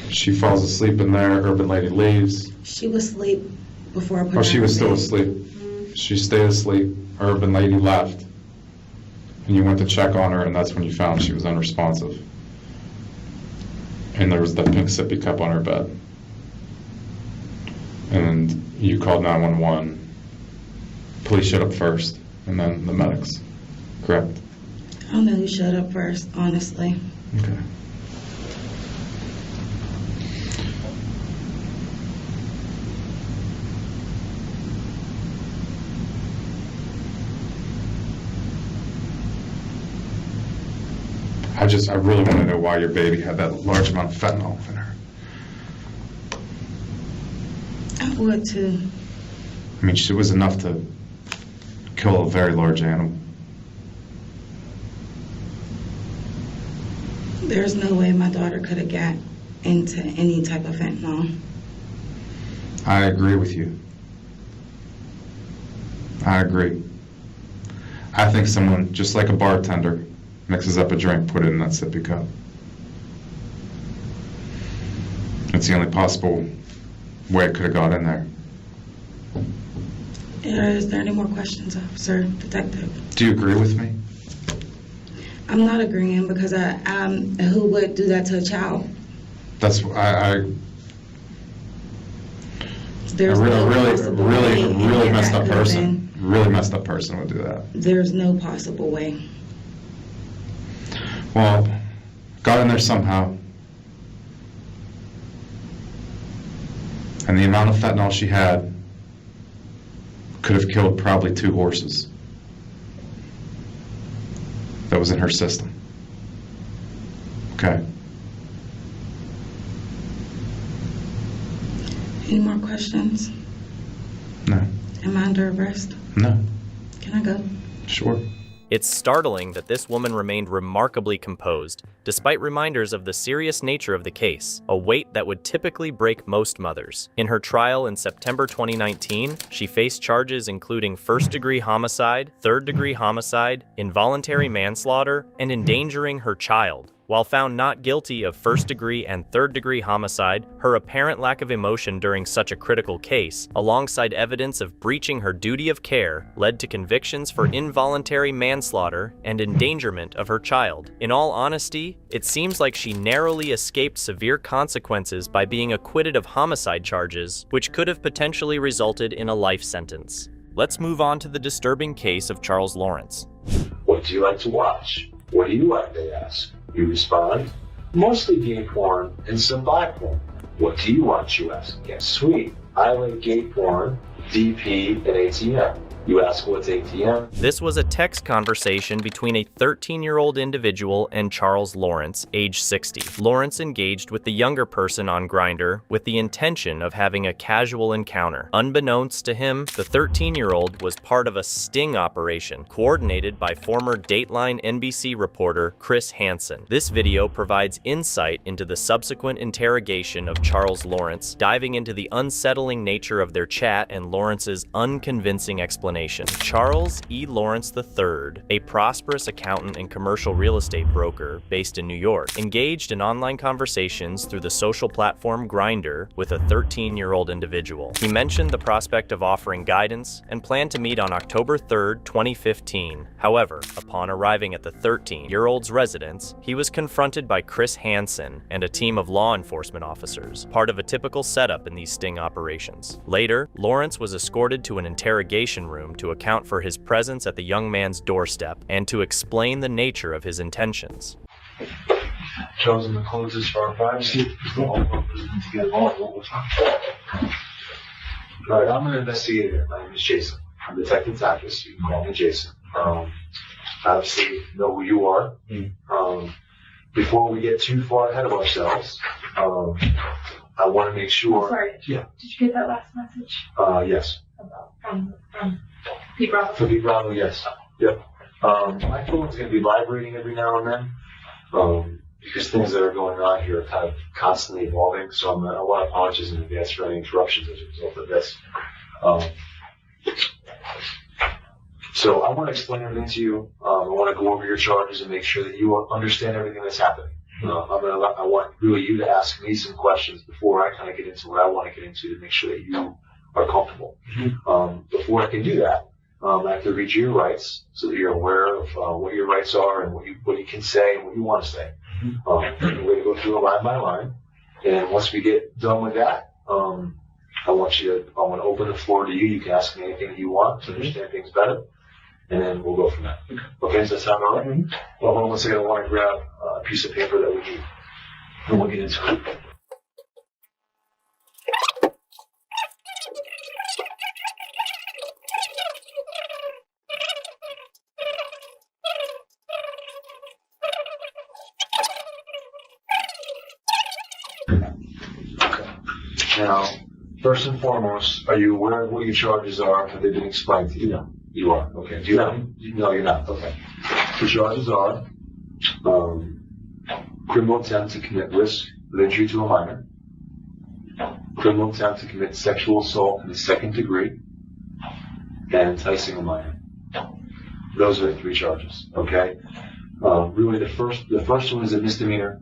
[SPEAKER 3] She falls asleep in there, Urban Lady leaves.
[SPEAKER 4] She was asleep before I put her
[SPEAKER 3] Oh, she
[SPEAKER 4] in
[SPEAKER 3] was
[SPEAKER 4] bed.
[SPEAKER 3] still asleep. She stayed asleep, Urban Lady left. And you went to check on her, and that's when you found she was unresponsive. And there was the pink sippy cup on her bed. And you called 911. Police showed up first, and then the medics. Correct?
[SPEAKER 4] I don't know who showed up first, honestly.
[SPEAKER 3] Okay. I really want to know why your baby had that large amount of fentanyl in her.
[SPEAKER 4] I would too.
[SPEAKER 3] I mean, she was enough to kill a very large animal.
[SPEAKER 4] There's no way my daughter could have got into any type of fentanyl.
[SPEAKER 3] I agree with you. I agree. I think someone, just like a bartender, mixes up a drink, put it in that sippy cup. It's the only possible way it could have got in there.
[SPEAKER 4] Is there any more questions, officer, detective?
[SPEAKER 3] Do you agree with me?
[SPEAKER 4] I'm not agreeing because who would do that to a child?
[SPEAKER 3] That's a
[SPEAKER 4] There's no possible way
[SPEAKER 3] really messed
[SPEAKER 4] that
[SPEAKER 3] up
[SPEAKER 4] could have
[SPEAKER 3] person. Really messed up person would do that.
[SPEAKER 4] There's no possible way.
[SPEAKER 3] Well, got in there somehow. And the amount of fentanyl she had could have killed probably 2 horses that was in her system. Okay.
[SPEAKER 4] Any more questions?
[SPEAKER 3] No.
[SPEAKER 4] Am I under arrest?
[SPEAKER 3] No.
[SPEAKER 4] Can I go?
[SPEAKER 3] Sure.
[SPEAKER 5] It's startling that this woman remained remarkably composed, despite reminders of the serious nature of the case, a weight that would typically break most mothers. In her trial in September 2019, she faced charges including first-degree homicide, third-degree homicide, involuntary manslaughter, and endangering her child. While found not guilty of first-degree and third-degree homicide, her apparent lack of emotion during such a critical case, alongside evidence of breaching her duty of care, led to convictions for involuntary manslaughter and endangerment of her child. In all honesty, it seems like she narrowly escaped severe consequences by being acquitted of homicide charges, which could have potentially resulted in a life sentence. Let's move on to the disturbing case of Charles Lawrence.
[SPEAKER 6] What do you like to watch? What do you like, they ask. You respond, mostly gay porn and some bi porn. What do you watch, you ask? Yes, sweet. I like gay porn, DP, and ATM. You ask what's ATM?
[SPEAKER 5] This was a text conversation between a 13-year-old individual and Charles Lawrence, age 60. Lawrence engaged with the younger person on Grindr with the intention of having a casual encounter. Unbeknownst to him, the 13-year-old was part of a sting operation coordinated by former Dateline NBC reporter Chris Hansen. This video provides insight into the subsequent interrogation of Charles Lawrence, diving into the unsettling nature of their chat and Lawrence's unconvincing explanation. Charles E. Lawrence III, a prosperous accountant and commercial real estate broker based in New York, engaged in online conversations through the social platform Grindr with a 13-year-old individual. He mentioned the prospect of offering guidance and planned to meet on October 3, 2015. However, upon arriving at the 13-year-old's residence, he was confronted by Chris Hansen and a team of law enforcement officers, part of a typical setup in these sting operations. Later, Lawrence was escorted to an interrogation room to account for his presence at the young man's doorstep and to explain the nature of his intentions.
[SPEAKER 6] Chosen to close this for our privacy. Alright, I'm an investigator. My name is Jason. I'm Detective Takis. You can call me Jason. Obviously, know who you are. Before we get too far ahead of ourselves, I want to make sure.
[SPEAKER 7] Sorry.
[SPEAKER 6] Yeah.
[SPEAKER 7] Did you get that last message?
[SPEAKER 6] Yes.
[SPEAKER 7] About Pete Bravo?
[SPEAKER 6] For Pete Bravo, yes. Yep. My phone's going to be vibrating every now and then because things that are going on here are kind of constantly evolving. So I want to apologize in advance for any interruptions as a result of this. So I want to explain everything to you. I want to go over your charges and make sure that you understand everything that's happening. I want really you to ask me some questions before I kind of get into what I want to get into to make sure that you are comfortable. Before I can do that, I have to read you your rights so that you're aware of what your rights are and what you can say and what you want to say. We're going to go through it line by line, and once we get done with that, I want to open the floor to you. You can ask me anything that you want to understand things better, and then we'll go from there. Okay, does that sound all right? Well, hold on one second. I want to grab a piece of paper that we need, and we'll get into it. Now, first and foremost, are you aware of what your charges are? Have they been explained to you? You are, okay. Do you have, no, you're not, okay. The charges are, criminal attempt to commit risk of injury to a minor, criminal attempt to commit sexual assault in the second degree, and enticing a minor. Those are the 3 charges, okay? Really, the first one is a misdemeanor.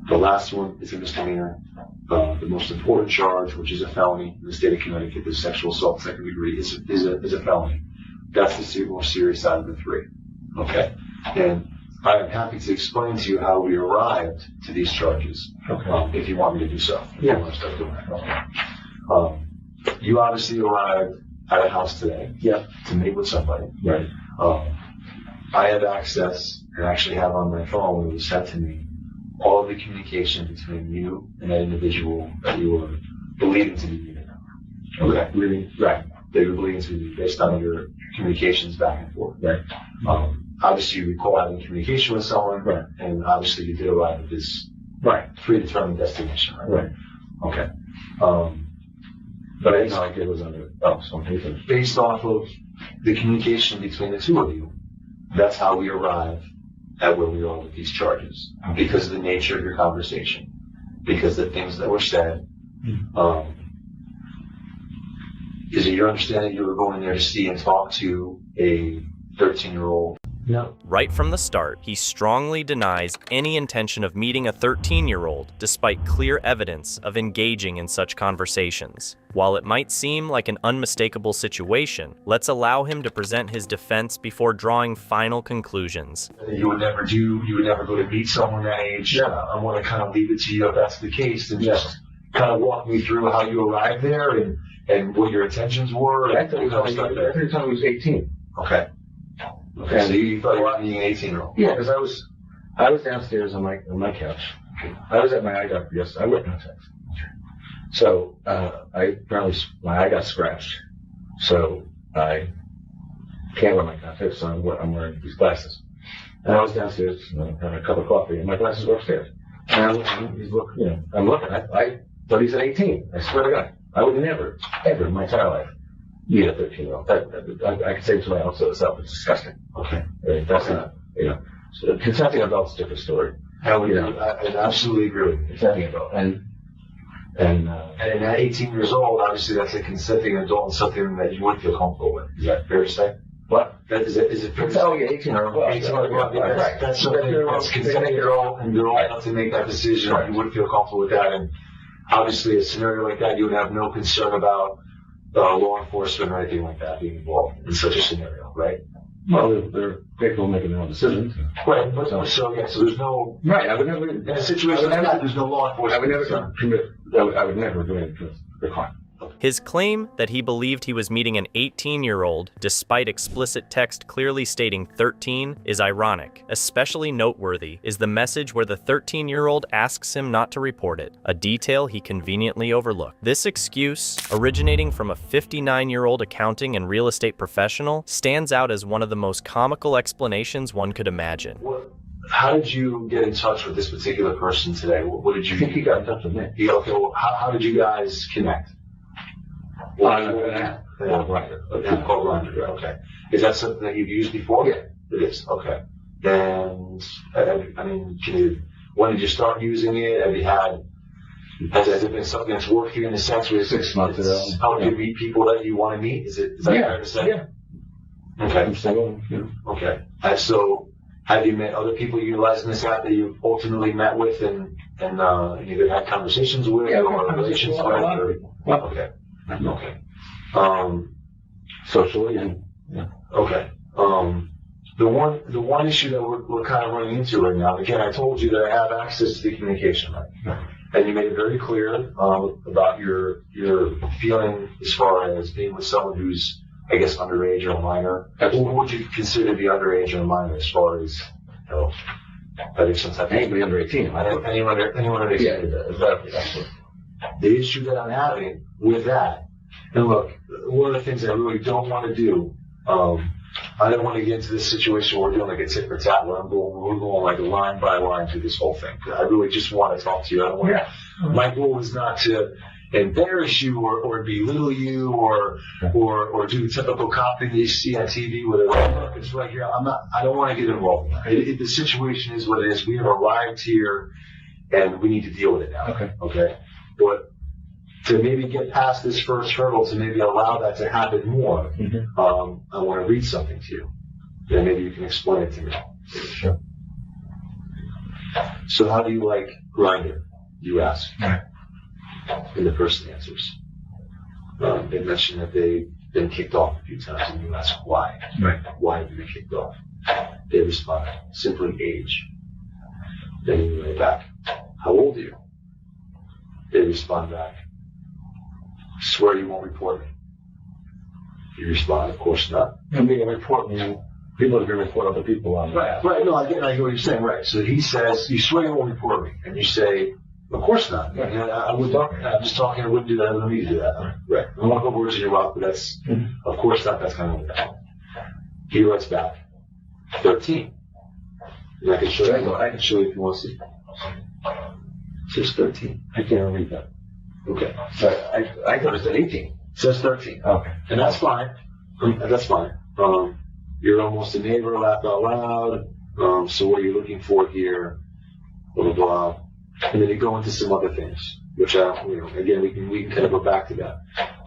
[SPEAKER 6] The last one is a misdemeanor. The most important charge, which is a felony in the state of Connecticut, the sexual assault second degree, is a felony. That's the more serious side of the 3. Okay? And I am happy to explain to you how we arrived to these charges, if you want me to do so.
[SPEAKER 8] Yeah.
[SPEAKER 6] Want to start doing that. You obviously arrived at a house today to meet with somebody.
[SPEAKER 8] Right.
[SPEAKER 6] I have access, and actually have on my phone, it was sent to me, all of the communication between you and that individual that you were believing to be meeting. Okay. Really? Right. They were believing to be based on your communications back and forth.
[SPEAKER 8] Right.
[SPEAKER 6] Obviously, you recall having communication with someone,
[SPEAKER 8] Right.
[SPEAKER 6] And obviously you did arrive at this predetermined destination, right?
[SPEAKER 8] Right.
[SPEAKER 6] Okay.
[SPEAKER 8] But I didn't know it was under. Oh, something.
[SPEAKER 6] Based off of the communication between the 2 of you, that's how we arrive at where we are with these charges, because of the nature of your conversation, because the things that were said. Is it your understanding you were going there to see and talk to a 13-year-old?
[SPEAKER 8] No.
[SPEAKER 5] Right from the start, he strongly denies any intention of meeting a 13-year-old, despite clear evidence of engaging in such conversations. While it might seem like an unmistakable situation, let's allow him to present his defense before drawing final conclusions.
[SPEAKER 6] You would never go to meet someone that age. I want to kind of leave it to you if that's the case, and just kind of walk me through how you arrived there and what your intentions were.
[SPEAKER 8] I thought he was 18.
[SPEAKER 6] Okay. Okay, so you thought you were being an 18-year-old?
[SPEAKER 8] Yeah, because I was downstairs on my couch. I was at my eye doctor yesterday. I wear contacts. So my eye got scratched. So I can't wear my contacts, so I'm wearing these glasses. And I was downstairs having a cup of coffee, and my glasses were upstairs. And I'm looking. I thought he said 18. I swear to God, I would never, ever in my entire life meet a 13-year-old. I could say to my own self, it's disgusting. Okay. That's not, so consenting adults is a different story.
[SPEAKER 6] I absolutely agree with you.
[SPEAKER 8] Consenting adult. And
[SPEAKER 6] at 18 years old, obviously that's a consenting adult and something that you would feel comfortable with. Is that fair to say?
[SPEAKER 8] What?
[SPEAKER 6] Is it fair to say?
[SPEAKER 8] Oh, yeah, 18 or above.
[SPEAKER 6] 18 or above, yeah. Right. That's something that's consenting adult, and you're old enough to make that decision. Right. You would feel comfortable with that. And obviously a scenario like that, you would have no concern about law enforcement or anything like that being involved in such a scenario, right?
[SPEAKER 8] Well, they're capable of making their own decisions.
[SPEAKER 6] Right. So there's no...
[SPEAKER 8] Right, I would never...
[SPEAKER 6] In a situation like that, there's no law enforcement.
[SPEAKER 8] I would never go into the crime.
[SPEAKER 5] His claim that he believed he was meeting an 18-year-old, despite explicit text clearly stating 13, is ironic. Especially noteworthy is the message where the 13-year-old asks him not to report it, a detail he conveniently overlooked. This excuse, originating from a 59-year-old accounting and real estate professional, stands out as one of the most comical explanations one could imagine.
[SPEAKER 6] How did you get in touch with this particular person today? What did you...
[SPEAKER 8] I think he got in touch with me.
[SPEAKER 6] Okay, well, how did you guys connect?
[SPEAKER 8] Grindr.
[SPEAKER 6] Okay. Is that something that you've used before?
[SPEAKER 8] Yeah.
[SPEAKER 6] It is. Okay. And when did you start using it? Have you has it been something that's worked for you in a sense where
[SPEAKER 8] 6 months ago?
[SPEAKER 6] Helped you meet people that you want to meet? Is that fair to say?
[SPEAKER 8] Yeah.
[SPEAKER 6] Okay.
[SPEAKER 8] I'm single. Yeah.
[SPEAKER 6] Okay. So have you met other people utilizing this app that you've ultimately met with and either had conversations with or relations with? Okay. Okay.
[SPEAKER 8] Socially and yeah.
[SPEAKER 6] Okay. The one issue that we're kind of running into right now, again, I told you that I have access to the communication, right? And you made it very clear about your feeling as far as being with someone who's, I guess, underage or a minor. What would you consider to be underage or a minor as far as, I think some type of...
[SPEAKER 8] Anybody under 18.
[SPEAKER 6] Anyone under 18.
[SPEAKER 8] Yeah, exactly.
[SPEAKER 6] The issue that I'm having with that, and look, one of the things I really don't want to do, I don't want to get into this situation where we're doing like a tit for tat, where we're going like line by line through this whole thing. I really just want to talk to you. I don't want My goal is not to embarrass you or belittle you or do the typical cop thing that you see on TV where they're like, look, it's right here. I don't want to get involved. The situation is what it is. We have arrived here and we need to deal with it now. Okay. But to maybe get past this first hurdle, to maybe allow that to happen more, I want to read something to you. And maybe you can explain it to me.
[SPEAKER 8] Sure.
[SPEAKER 6] So how do you like Grindr? You ask. And the person answers. They mentioned that they've been kicked off a few times, and you ask why.
[SPEAKER 8] Right.
[SPEAKER 6] Why have you been kicked off? They respond, simply age. Then you write back, how old are you? They respond back, swear you won't report me. You respond, of course not.
[SPEAKER 8] And being a report, meaning people are going to report other people on that.
[SPEAKER 6] Right, no, I get what you're saying, right. So he says, you swear you won't report me. And you say, of course not. Right. I would talk, I'm just talking, I wouldn't do that, I don't need to do that. Right. I don't want to put words in your mouth, but that's, of course not, that's kind of what that. He writes back, 13. And I can show you, if you want to see. It says 13.
[SPEAKER 8] I can't read that.
[SPEAKER 6] Okay.
[SPEAKER 8] So I thought it said 18.
[SPEAKER 6] It says 13.
[SPEAKER 8] Okay.
[SPEAKER 6] And that's fine. That's fine. You're almost a neighbor, laugh out loud. So what are you looking for here? Blah, blah, blah. And then you go into some other things, which again, we can kind of go back to that.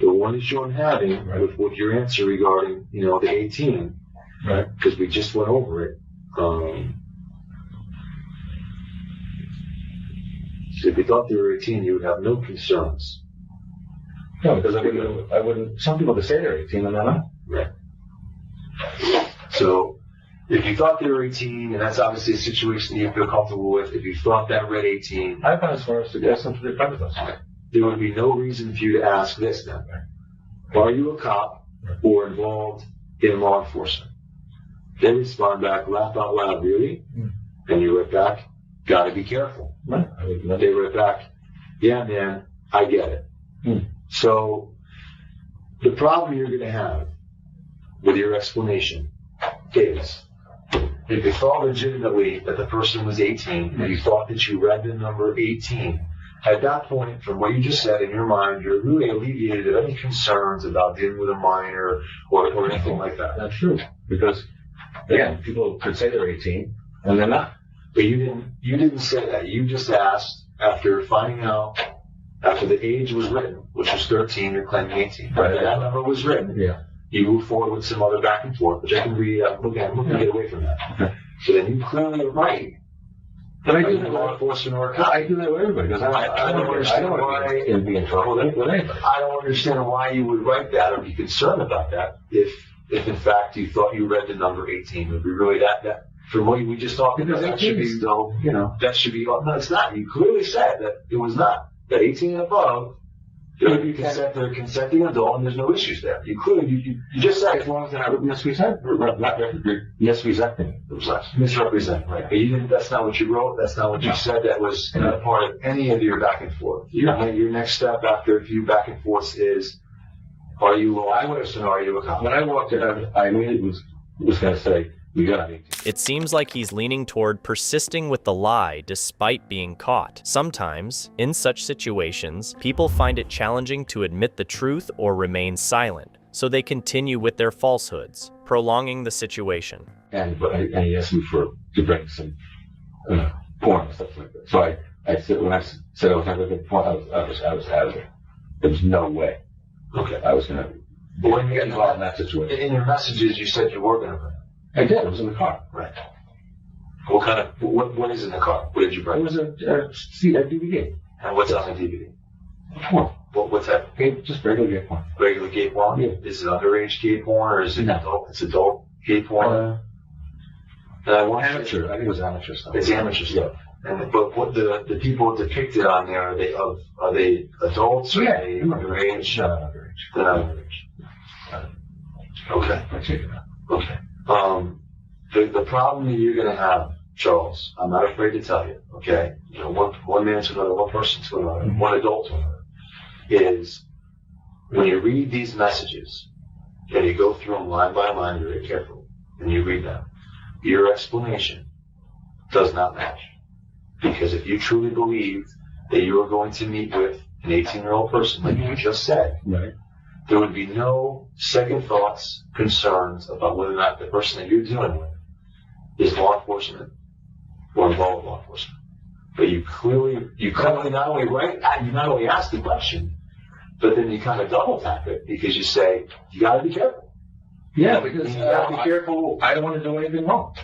[SPEAKER 6] The one issue I'm having with your answer regarding, the 18,
[SPEAKER 8] right?
[SPEAKER 6] Because we just went over it. So if you thought they were 18, you would have no concerns.
[SPEAKER 8] No, because I wouldn't. Some people could say they're 18 and they're not.
[SPEAKER 6] Right. So, if you thought they were 18, and that's obviously a situation that you feel comfortable with, if you thought that read 18,
[SPEAKER 8] I've gone as far as to ask them to be friends with us.
[SPEAKER 6] There would be no reason for you to ask this then. Are you a cop or involved in law enforcement? They respond back, laugh out loud, really? And you write back, gotta be careful.
[SPEAKER 8] Right.
[SPEAKER 6] They write back, yeah, man, I get it. So, the problem you're going to have with your explanation is, if you thought legitimately that the person was 18, and you thought that you read the number 18, at that point, from what you just said in your mind, you're really alleviated of any concerns about dealing with a minor or anything like that.
[SPEAKER 8] That's true. Because, again, people could say they're 18, and they're not.
[SPEAKER 6] But you didn't say that. You just asked, after finding out, after the age was written, which was 13, you're claiming 18. Right. After that number was written, you move forward with some other back and forth, which I can read. I'm looking to get away from that. Okay. So then you clearly are right.
[SPEAKER 8] But I do that
[SPEAKER 6] law enforcement or a cop.
[SPEAKER 8] I do that with everybody because I don't understand why it'd be in trouble with anybody.
[SPEAKER 6] I don't understand why you would write that or be concerned about that if in fact you thought you read the number 18. Would be really that. From what we just talked about, that should be, that should be, no, it's not. You clearly said that it was not. That 18 and above, they're a consenting adult and there's no issues there. You clearly, you just said,
[SPEAKER 8] as long as they're not misrepresenting themselves.
[SPEAKER 6] Misrepresent, right. But you didn't, that's not what you wrote, that's not what you said, that was not a part of any of your back and forth. Your next step after a few back and forths is, are you a law enforcement or are you a cop?
[SPEAKER 8] When I walked in, I immediately was going to say,
[SPEAKER 5] it seems like he's leaning toward persisting with the lie despite being caught. Sometimes, in such situations, people find it challenging to admit the truth or remain silent, so they continue with their falsehoods, prolonging the situation.
[SPEAKER 8] And he asked me to bring some porn and stuff like that. So I said, when I said I was going to bring porn, I was out of there. There was no way.
[SPEAKER 6] Okay.
[SPEAKER 8] I was going to.
[SPEAKER 6] But when you get
[SPEAKER 8] involved in that situation.
[SPEAKER 6] In your messages, you said you were going to bring.
[SPEAKER 8] I did. It was in the car.
[SPEAKER 6] Right. What kind of, what is in the car? What did you bring?
[SPEAKER 8] It was a DVD.
[SPEAKER 6] And what's on the DVD?
[SPEAKER 8] Porn.
[SPEAKER 6] What's that?
[SPEAKER 8] Just regular gay porn.
[SPEAKER 6] Regular gay porn? Yeah. Is it underage gay porn or is it adult? It's adult gay porn?
[SPEAKER 8] Amateur. I think it was amateur stuff.
[SPEAKER 6] It's amateur stuff. And, but what the people depicted on there, are they adults or are they underage?
[SPEAKER 8] No, underage.
[SPEAKER 6] They're not underage. Okay.
[SPEAKER 8] I check it out.
[SPEAKER 6] Okay. The problem that you're going to have, Charles, I'm not afraid to tell you, okay? One man to another, one person to another, one adult to another, is when you read these messages and you go through them line by line very carefully and you read them, your explanation does not match. Because if you truly believed that you were going to meet with an 18-year-old person, like you just said,
[SPEAKER 8] Right.
[SPEAKER 6] there would be no second thoughts, concerns about whether or not the person that you're dealing with is law enforcement or involved with law enforcement. But you clearly not only ask the question, but then you kind of double tap it because you say, you got to be careful.
[SPEAKER 8] Yeah, because
[SPEAKER 6] you got to be careful.
[SPEAKER 8] I don't want to do anything wrong.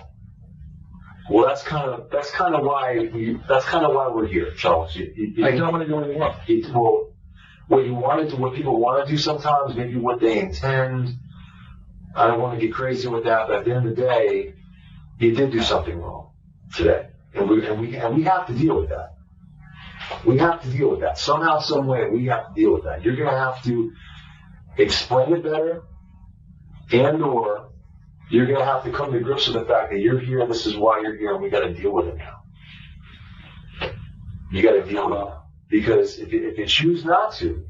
[SPEAKER 6] Well, that's kind of why we're here, Charles.
[SPEAKER 8] I don't want to do anything wrong.
[SPEAKER 6] What people want to do sometimes, maybe what they intend. I don't want to get crazy with that, but at the end of the day, you did do something wrong today, and we have to deal with that. We have to deal with that somehow, some way. We have to deal with that. You're going to have to explain it better, and/or you're going to have to come to grips with the fact that you're here. This is why you're here, and we got to deal with it now. You got to deal with it now. Because if you choose not to,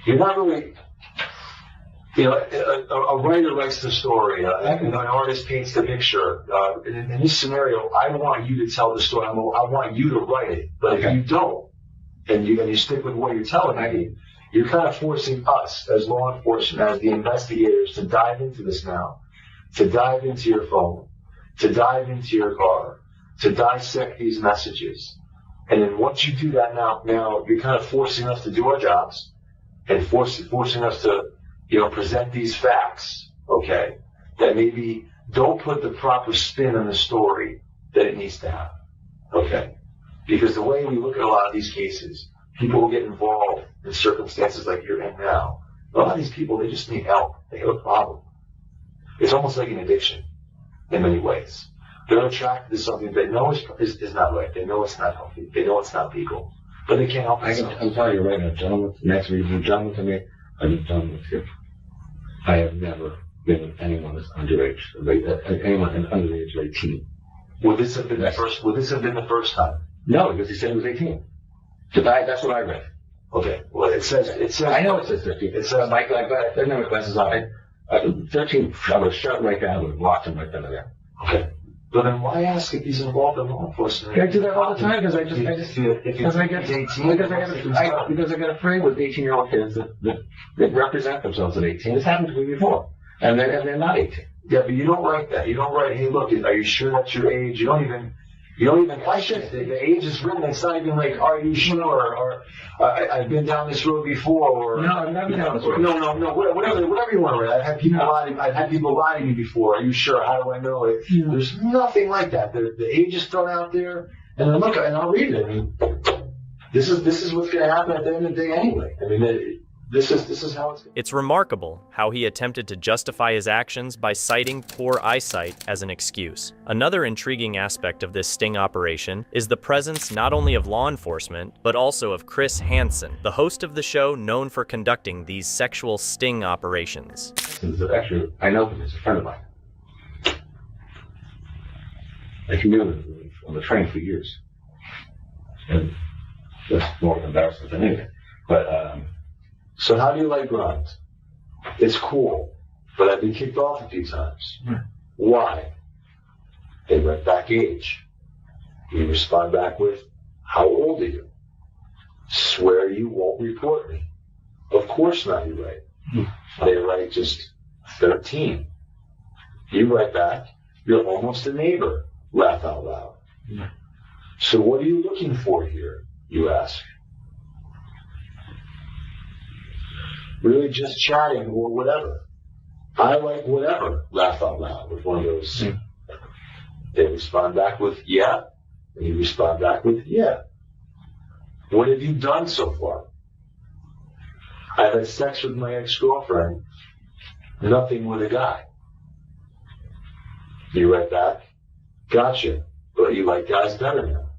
[SPEAKER 6] you're not really, a writer writes the story, an artist paints the picture. In this scenario, I want you to tell the story. I want you to write it. But if you don't, and you stick with what you're telling me, you're kind of forcing us as law enforcement, as the investigators, to dive into this now, to dive into your phone, to dive into your car, to dissect these messages. And then once you do that now you're kind of forcing us to do our jobs and forcing us to, present these facts, okay, that maybe don't put the proper spin on the story that it needs to have, okay? Because the way we look at a lot of these cases, people will get involved in circumstances like you're in now. A lot of these people, they just need help. They have a problem. It's almost like an addiction in many ways. They're attracted to something they know is not right. They know it's not healthy. They know it's not legal. But they can't help themselves.
[SPEAKER 8] I'm telling you right now, gentlemen, next week, gentlemen to me, I've been done with you. I have never been with anyone that's underage, anyone under the age of 18.
[SPEAKER 6] Would this have been the first time?
[SPEAKER 8] No, because he said he was 18. That's what I read.
[SPEAKER 6] Okay. Well, it says.
[SPEAKER 8] I know it says 15. It says, Mike, I didn't have my glasses on. 13, I would have shut right down, I would have locked him right then and there.
[SPEAKER 6] Okay. But then why ask if he's involved in law enforcement?
[SPEAKER 8] I do that all the time because I get afraid with 18-year-old kids that represent themselves at 18. This happened to me before, and they're not 18.
[SPEAKER 6] Yeah, but you don't write that. You don't write, hey, look, are you sure that's your age? You don't even question it. The age is written. It's not even like, are you sure? Or I've been down this road before. Or
[SPEAKER 8] no, I've never been down this road.
[SPEAKER 6] No. Whatever you want to write. I've had people lie to me before. Are you sure? How do I know it? Yeah. There's nothing like that. The age is thrown out there, and look, and I'll read it. I mean, this is what's going to happen at the end of the day anyway. I mean, this is how it's.
[SPEAKER 5] It's remarkable how he attempted to justify his actions by citing poor eyesight as an excuse. Another intriguing aspect of this sting operation is the presence not only of law enforcement, but also of Chris Hansen, the host of the show known for conducting these sexual sting operations.
[SPEAKER 8] Actually, I know him. He's a friend of mine. I commuted with him on the train for years. And that's more embarrassing than anything. But,
[SPEAKER 6] so how do you like grind? It's cool, but I've been kicked off a few times. Why? They went back age. You respond back with, how old are you? Swear you won't report me. Of course not, you write. They write just 13. You write back, you're almost a neighbor. Laugh out loud. So what are you looking for here, you ask? Really just chatting or whatever. I like whatever. Laugh out loud with one of those. They respond back with, yeah. And you respond back with, yeah. What have you done so far? I've had sex with my ex-girlfriend. Nothing with a guy. You write back, gotcha. But you like guys better now.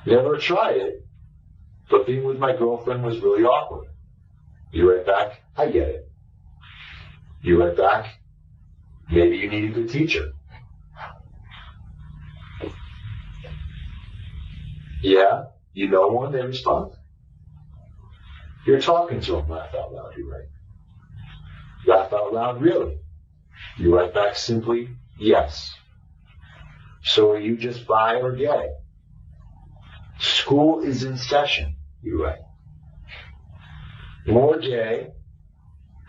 [SPEAKER 6] Never tried it, but being with my girlfriend was really awkward. You write back, I get it. You write back, maybe you need a good teacher. Yeah, you know one, they respond. You're talking to them, laugh out loud, you write. Laugh out loud, really? You write back simply, yes. So are you just bi or gay? School is in session, you write. More gay,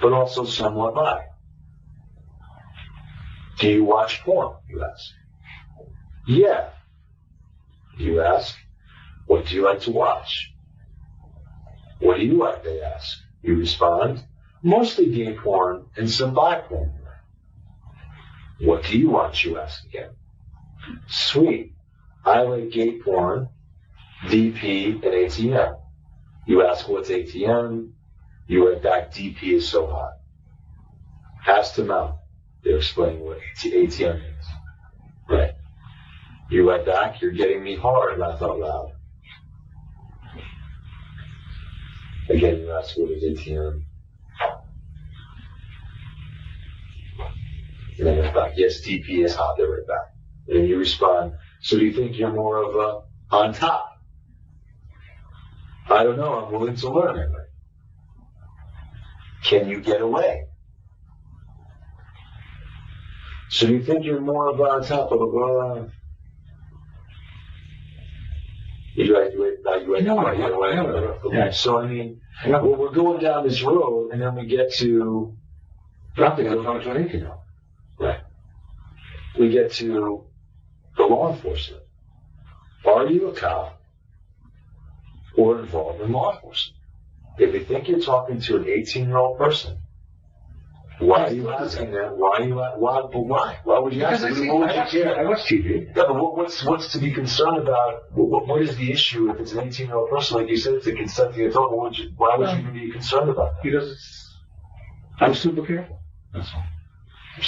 [SPEAKER 6] but also somewhat bi. Do you watch porn, you ask? Yeah. You ask, what do you like to watch? What do you like, they ask. You respond, mostly gay porn and some bi porn. What do you watch, you ask again. Sweet. I like gay porn, DP, and ATM. You ask, what's ATM? You write back, DP is so hot. Ask them out. They're explaining what ATM means. Right. You write back, you're getting me hard, laugh out loud. Again, you ask, what is ATM? And then it's back, yes, DP is hot, they're right back. And then you respond, so do you think you're more of a on top? I don't know, I'm willing to learn it. Can you get away? So do you think you're more of on top of a you right. So I mean, well, we're going down this road, and then we get to
[SPEAKER 8] Dropping on 2018.
[SPEAKER 6] Right. We get to the law enforcement. Are you a cop or involved in law enforcement? If you think you're talking to an 18-year-old person, why are you asking that? Why are you? Why? Why would you ask? What would you care?
[SPEAKER 8] I watch TV.
[SPEAKER 6] Yeah, but what's to be concerned about? What is the issue if it's an 18-year-old person? Like you said, it's a consenting adult. Why would you even be concerned about that?
[SPEAKER 8] Because I'm super careful. That's all.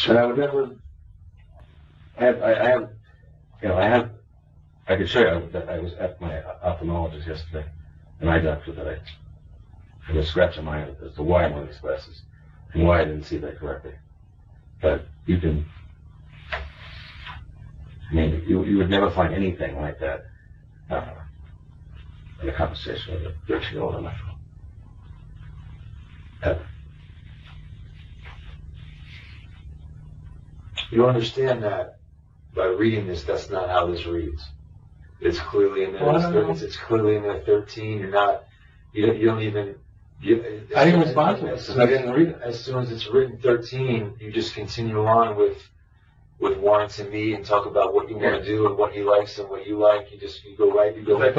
[SPEAKER 8] And I would never have. I could show you that I was at my ophthalmologist yesterday, an eye doctor that I was scratching my head as to why I'm wearing these glasses and why I didn't see that correctly. But you can, I mean, you would never find anything like that in a conversation with a 13-year-old on my phone. Ever.
[SPEAKER 6] You understand that by reading this, that's not how this reads. It's clearly in there. It's clearly in there. 13. You're not. You don't even.
[SPEAKER 8] I didn't respond to it. I didn't read it.
[SPEAKER 6] As soon as it's written 13, you just continue on with wanting to meet and talk about what you want to do and what he likes and what you like. You go right. You go.
[SPEAKER 8] I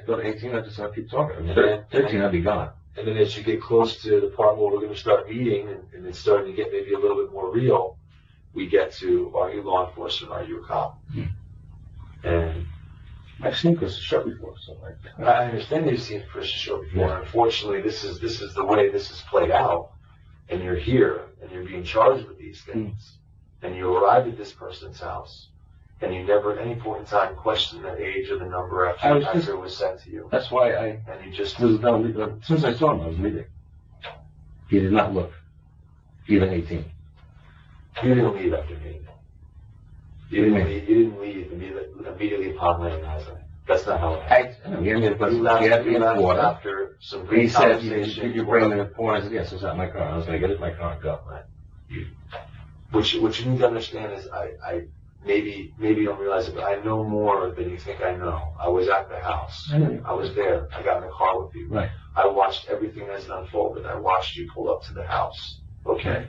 [SPEAKER 8] go to 18. I just have to keep talking. I mean, 13, I'd be gone.
[SPEAKER 6] And then as you get close to the part where we're going to start meeting and it's starting to get maybe a little bit more real, we get to, are you law enforcement? Are you a cop? And
[SPEAKER 8] I've seen Chris show before, so
[SPEAKER 6] I understand you've seen Chris show before. Yeah. Unfortunately, this is the way this is played out, and you're here and you're being charged with these things, and you arrived at this person's house, and you never at any point in time questioned the age or the number after it was sent to you.
[SPEAKER 8] That's why
[SPEAKER 6] and you just
[SPEAKER 8] as soon as I saw him, I was leaving. He did not look even 18.
[SPEAKER 6] You didn't leave after meeting. You didn't leave immediately upon laying eyes on him. That's not how it happened.
[SPEAKER 8] He left
[SPEAKER 6] after some
[SPEAKER 8] he
[SPEAKER 6] brief
[SPEAKER 8] said,
[SPEAKER 6] conversation.
[SPEAKER 8] did you bring the porn? I said, yes, it's out in my car. I was going to get it in my car and go.
[SPEAKER 6] Right. What you need to understand is I maybe you don't realize it, but I know more than you think I know. I was at the house. I was there. I got in the car with you.
[SPEAKER 8] Right.
[SPEAKER 6] I watched everything as it unfolded. I watched you pull up to the house. Okay.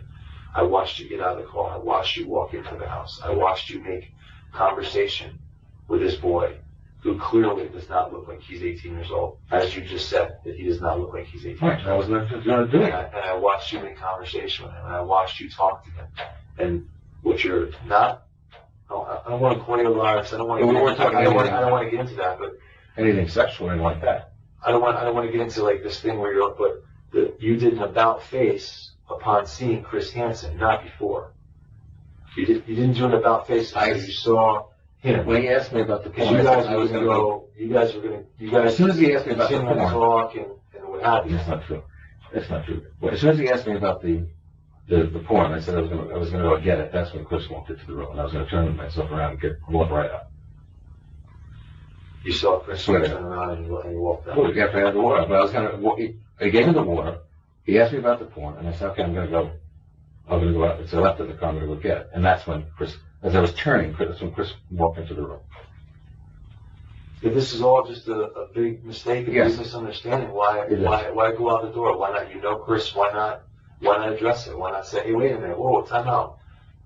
[SPEAKER 6] I watched you get out of the car. I watched you walk into the house. I watched you make conversation with this boy who clearly does not look like he's 18 years old. As you just said, that he does not look like he's 18 years old.
[SPEAKER 8] I was not going to do it.
[SPEAKER 6] And I watched you make conversation with him, and I watched you talk to him. And what you're not, I don't want to call you a liar, because I don't want to get into that, but
[SPEAKER 8] anything sexual or anything like that.
[SPEAKER 6] I don't want to get into like this thing where you did an about face upon seeing Chris Hansen, not before. You didn't do an about face until you saw him.
[SPEAKER 8] When he asked me about the porn,
[SPEAKER 6] you guys were going to
[SPEAKER 8] as soon as he asked me about the porn,
[SPEAKER 6] talk and what have you.
[SPEAKER 8] That's not true. That's not true. Well, as soon as he asked me about the porn, I said I was going to go get it. That's when Chris walked into the room, and I was going to turn myself around and walk right out.
[SPEAKER 6] You saw Chris turn around and you walked out.
[SPEAKER 8] Well, after I had the water, but I was going to. I gave him the water. He asked me about the porn, and I said, okay, I'm going to go out. So I left at the car, I'm going to go get it. And that's when Chris, as I was turning, that's when Chris walked into the room.
[SPEAKER 6] If this is all just a big mistake, a
[SPEAKER 8] Yes.
[SPEAKER 6] big misunderstanding, why
[SPEAKER 8] It is.
[SPEAKER 6] why go out the door? Why not? You know, Chris, why not address it? Why not say, hey, wait a minute, whoa, time out.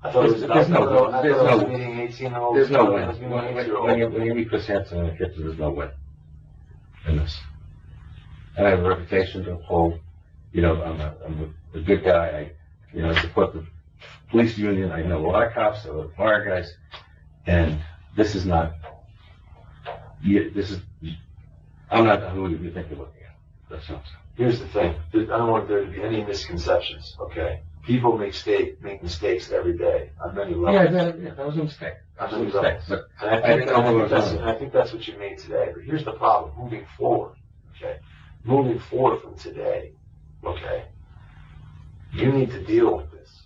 [SPEAKER 6] I thought it was
[SPEAKER 8] There's no-
[SPEAKER 6] I
[SPEAKER 8] there's
[SPEAKER 6] thought I was
[SPEAKER 8] no-
[SPEAKER 6] meeting 18-year-olds.
[SPEAKER 8] There's no
[SPEAKER 6] I was
[SPEAKER 8] win.
[SPEAKER 6] meeting an 8-year-old.
[SPEAKER 8] When you meet Chris Hansen in the kitchen, there's no win in this. And I have a reputation to uphold. You know, I'm a good guy. I support the police union. I know a lot of cops, a lot of fire guys, and this is not. I'm not who you think you're looking at. That's not.
[SPEAKER 6] Here's the thing. I don't want there to be any misconceptions, okay? People make mistakes every day on many levels.
[SPEAKER 8] That was a mistake.
[SPEAKER 6] On
[SPEAKER 8] That was a
[SPEAKER 6] many
[SPEAKER 8] mistake.
[SPEAKER 6] levels.
[SPEAKER 8] But
[SPEAKER 6] And I
[SPEAKER 8] didn't know what I was doing.
[SPEAKER 6] think that's what you made today. But here's the problem. Moving forward, okay? Moving forward from today, okay? You need to deal with this.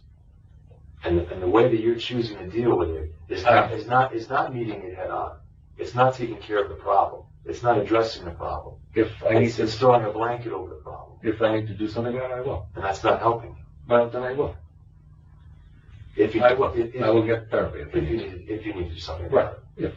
[SPEAKER 6] And the way that you're choosing to deal with it is not meeting it head on. It's not taking care of the problem. It's not addressing the problem.
[SPEAKER 8] If I need
[SPEAKER 6] It's throwing a blanket over the problem.
[SPEAKER 8] to do something about it, I will.
[SPEAKER 6] And that's not helping you.
[SPEAKER 8] Well, then I will. I will get therapy if I need to.
[SPEAKER 6] If you need to do something
[SPEAKER 8] Right.
[SPEAKER 6] about it.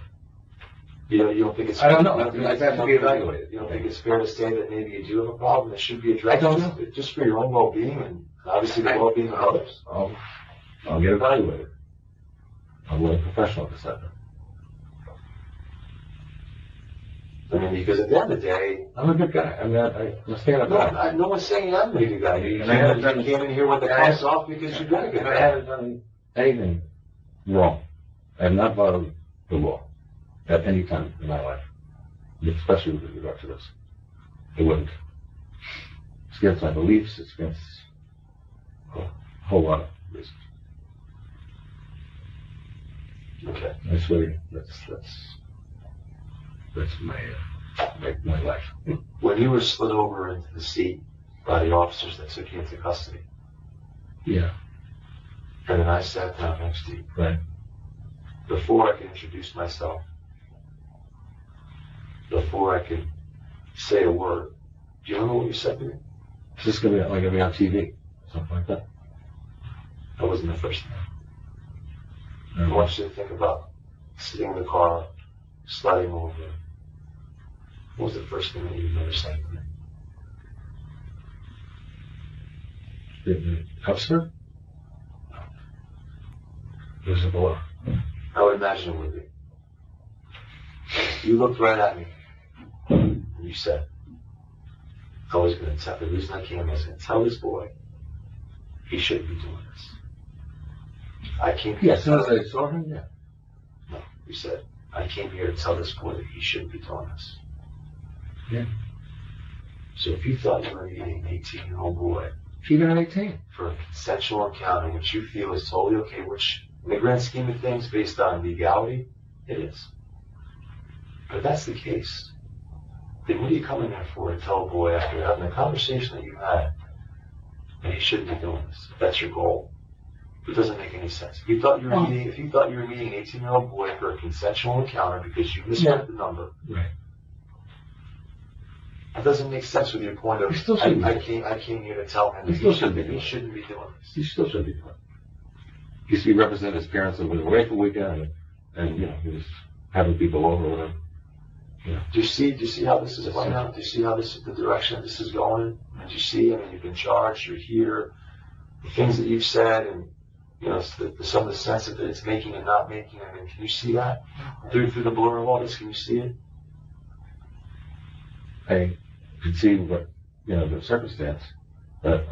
[SPEAKER 8] Yeah.
[SPEAKER 6] You don't think it's
[SPEAKER 8] I don't know.
[SPEAKER 6] You don't think
[SPEAKER 8] I have to be evaluated.
[SPEAKER 6] You don't think it's fair to say that maybe you do have a problem that should be addressed?
[SPEAKER 8] I don't know.
[SPEAKER 6] Just for your own well-being and obviously the well-being of others.
[SPEAKER 8] I'll get evaluated. I'm a professional at this effort.
[SPEAKER 6] I mean, because at the end of the day,
[SPEAKER 8] I'm a good guy. I'm a stand-up guy.
[SPEAKER 6] no one's saying you're not a good guy. You
[SPEAKER 8] And I haven't done-
[SPEAKER 6] came in here with the cuffs off because you're good
[SPEAKER 8] And I
[SPEAKER 6] guy.
[SPEAKER 8] haven't done anything wrong. I have not violated the law at any time in my life, especially with regard to this. It wouldn't. It's against my beliefs. It's against a whole lot of reasons.
[SPEAKER 6] Okay.
[SPEAKER 8] I swear, that's my life.
[SPEAKER 6] When you were slid over into the seat by the officers that took you into custody,
[SPEAKER 8] Yeah,
[SPEAKER 6] and then I sat down next to you,
[SPEAKER 8] right.
[SPEAKER 6] before I could introduce myself, before I could say a word, do you remember what you said to me?
[SPEAKER 8] Is this gonna be on TV? Something like that?
[SPEAKER 6] That wasn't the first thing. I want you to think about sitting in the car, sliding over. What was the first thing that you remember saying to me?
[SPEAKER 8] The officer? It was a boy.
[SPEAKER 6] I would imagine it would be. You looked right at me, and you said, I was going to tell, the reason I came, I was going to tell this boy he shouldn't be doing this. I came here.
[SPEAKER 8] Yeah, as soon as I saw him, yeah.
[SPEAKER 6] No, you said, I came here to tell this boy that he shouldn't be doing this.
[SPEAKER 8] Yeah.
[SPEAKER 6] So if you thought you were meeting an 18-year-old boy
[SPEAKER 8] Even at 18.
[SPEAKER 6] for a consensual encounter, which you feel is totally okay, which in the grand scheme of things, based on legality, it is. But if that's the case, then what are you coming there for to tell a boy after having a conversation that you had that he shouldn't be doing this? If that's your goal. It doesn't make any sense. If you thought you were meeting an 18-year-old boy for a consensual encounter because you misread the number,
[SPEAKER 8] Right.
[SPEAKER 6] that doesn't make sense with your point of
[SPEAKER 8] You still shouldn't
[SPEAKER 6] I
[SPEAKER 8] be.
[SPEAKER 6] came here to tell him that
[SPEAKER 8] You still
[SPEAKER 6] he shouldn't be doing this.
[SPEAKER 8] He still should be doing it. He used to represent his parents and was away for the weekend, and he was having people over with him.
[SPEAKER 6] Do you see how this is playing out? Do you see how the direction this is going? Do you see? I mean, you've been charged. You're here. The things that you've said, and some of the sense that it's making and not making. I mean, can you see that through the blur of all this? Can you see it?
[SPEAKER 8] I could see what, the circumstance, but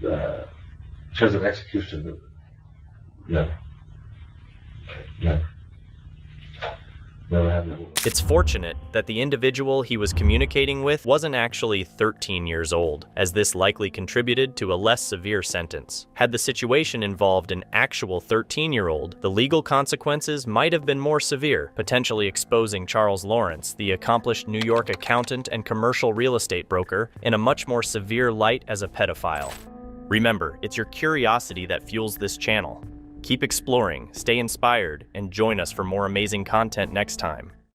[SPEAKER 8] in terms of execution, never happened.
[SPEAKER 5] It's fortunate that the individual he was communicating with wasn't actually 13 years old, as this likely contributed to a less severe sentence. Had the situation involved an actual 13-year-old, the legal consequences might have been more severe, potentially exposing Charles Lawrence, the accomplished New York accountant and commercial real estate broker, in a much more severe light as a pedophile. Remember, it's your curiosity that fuels this channel. Keep exploring, stay inspired, and join us for more amazing content next time.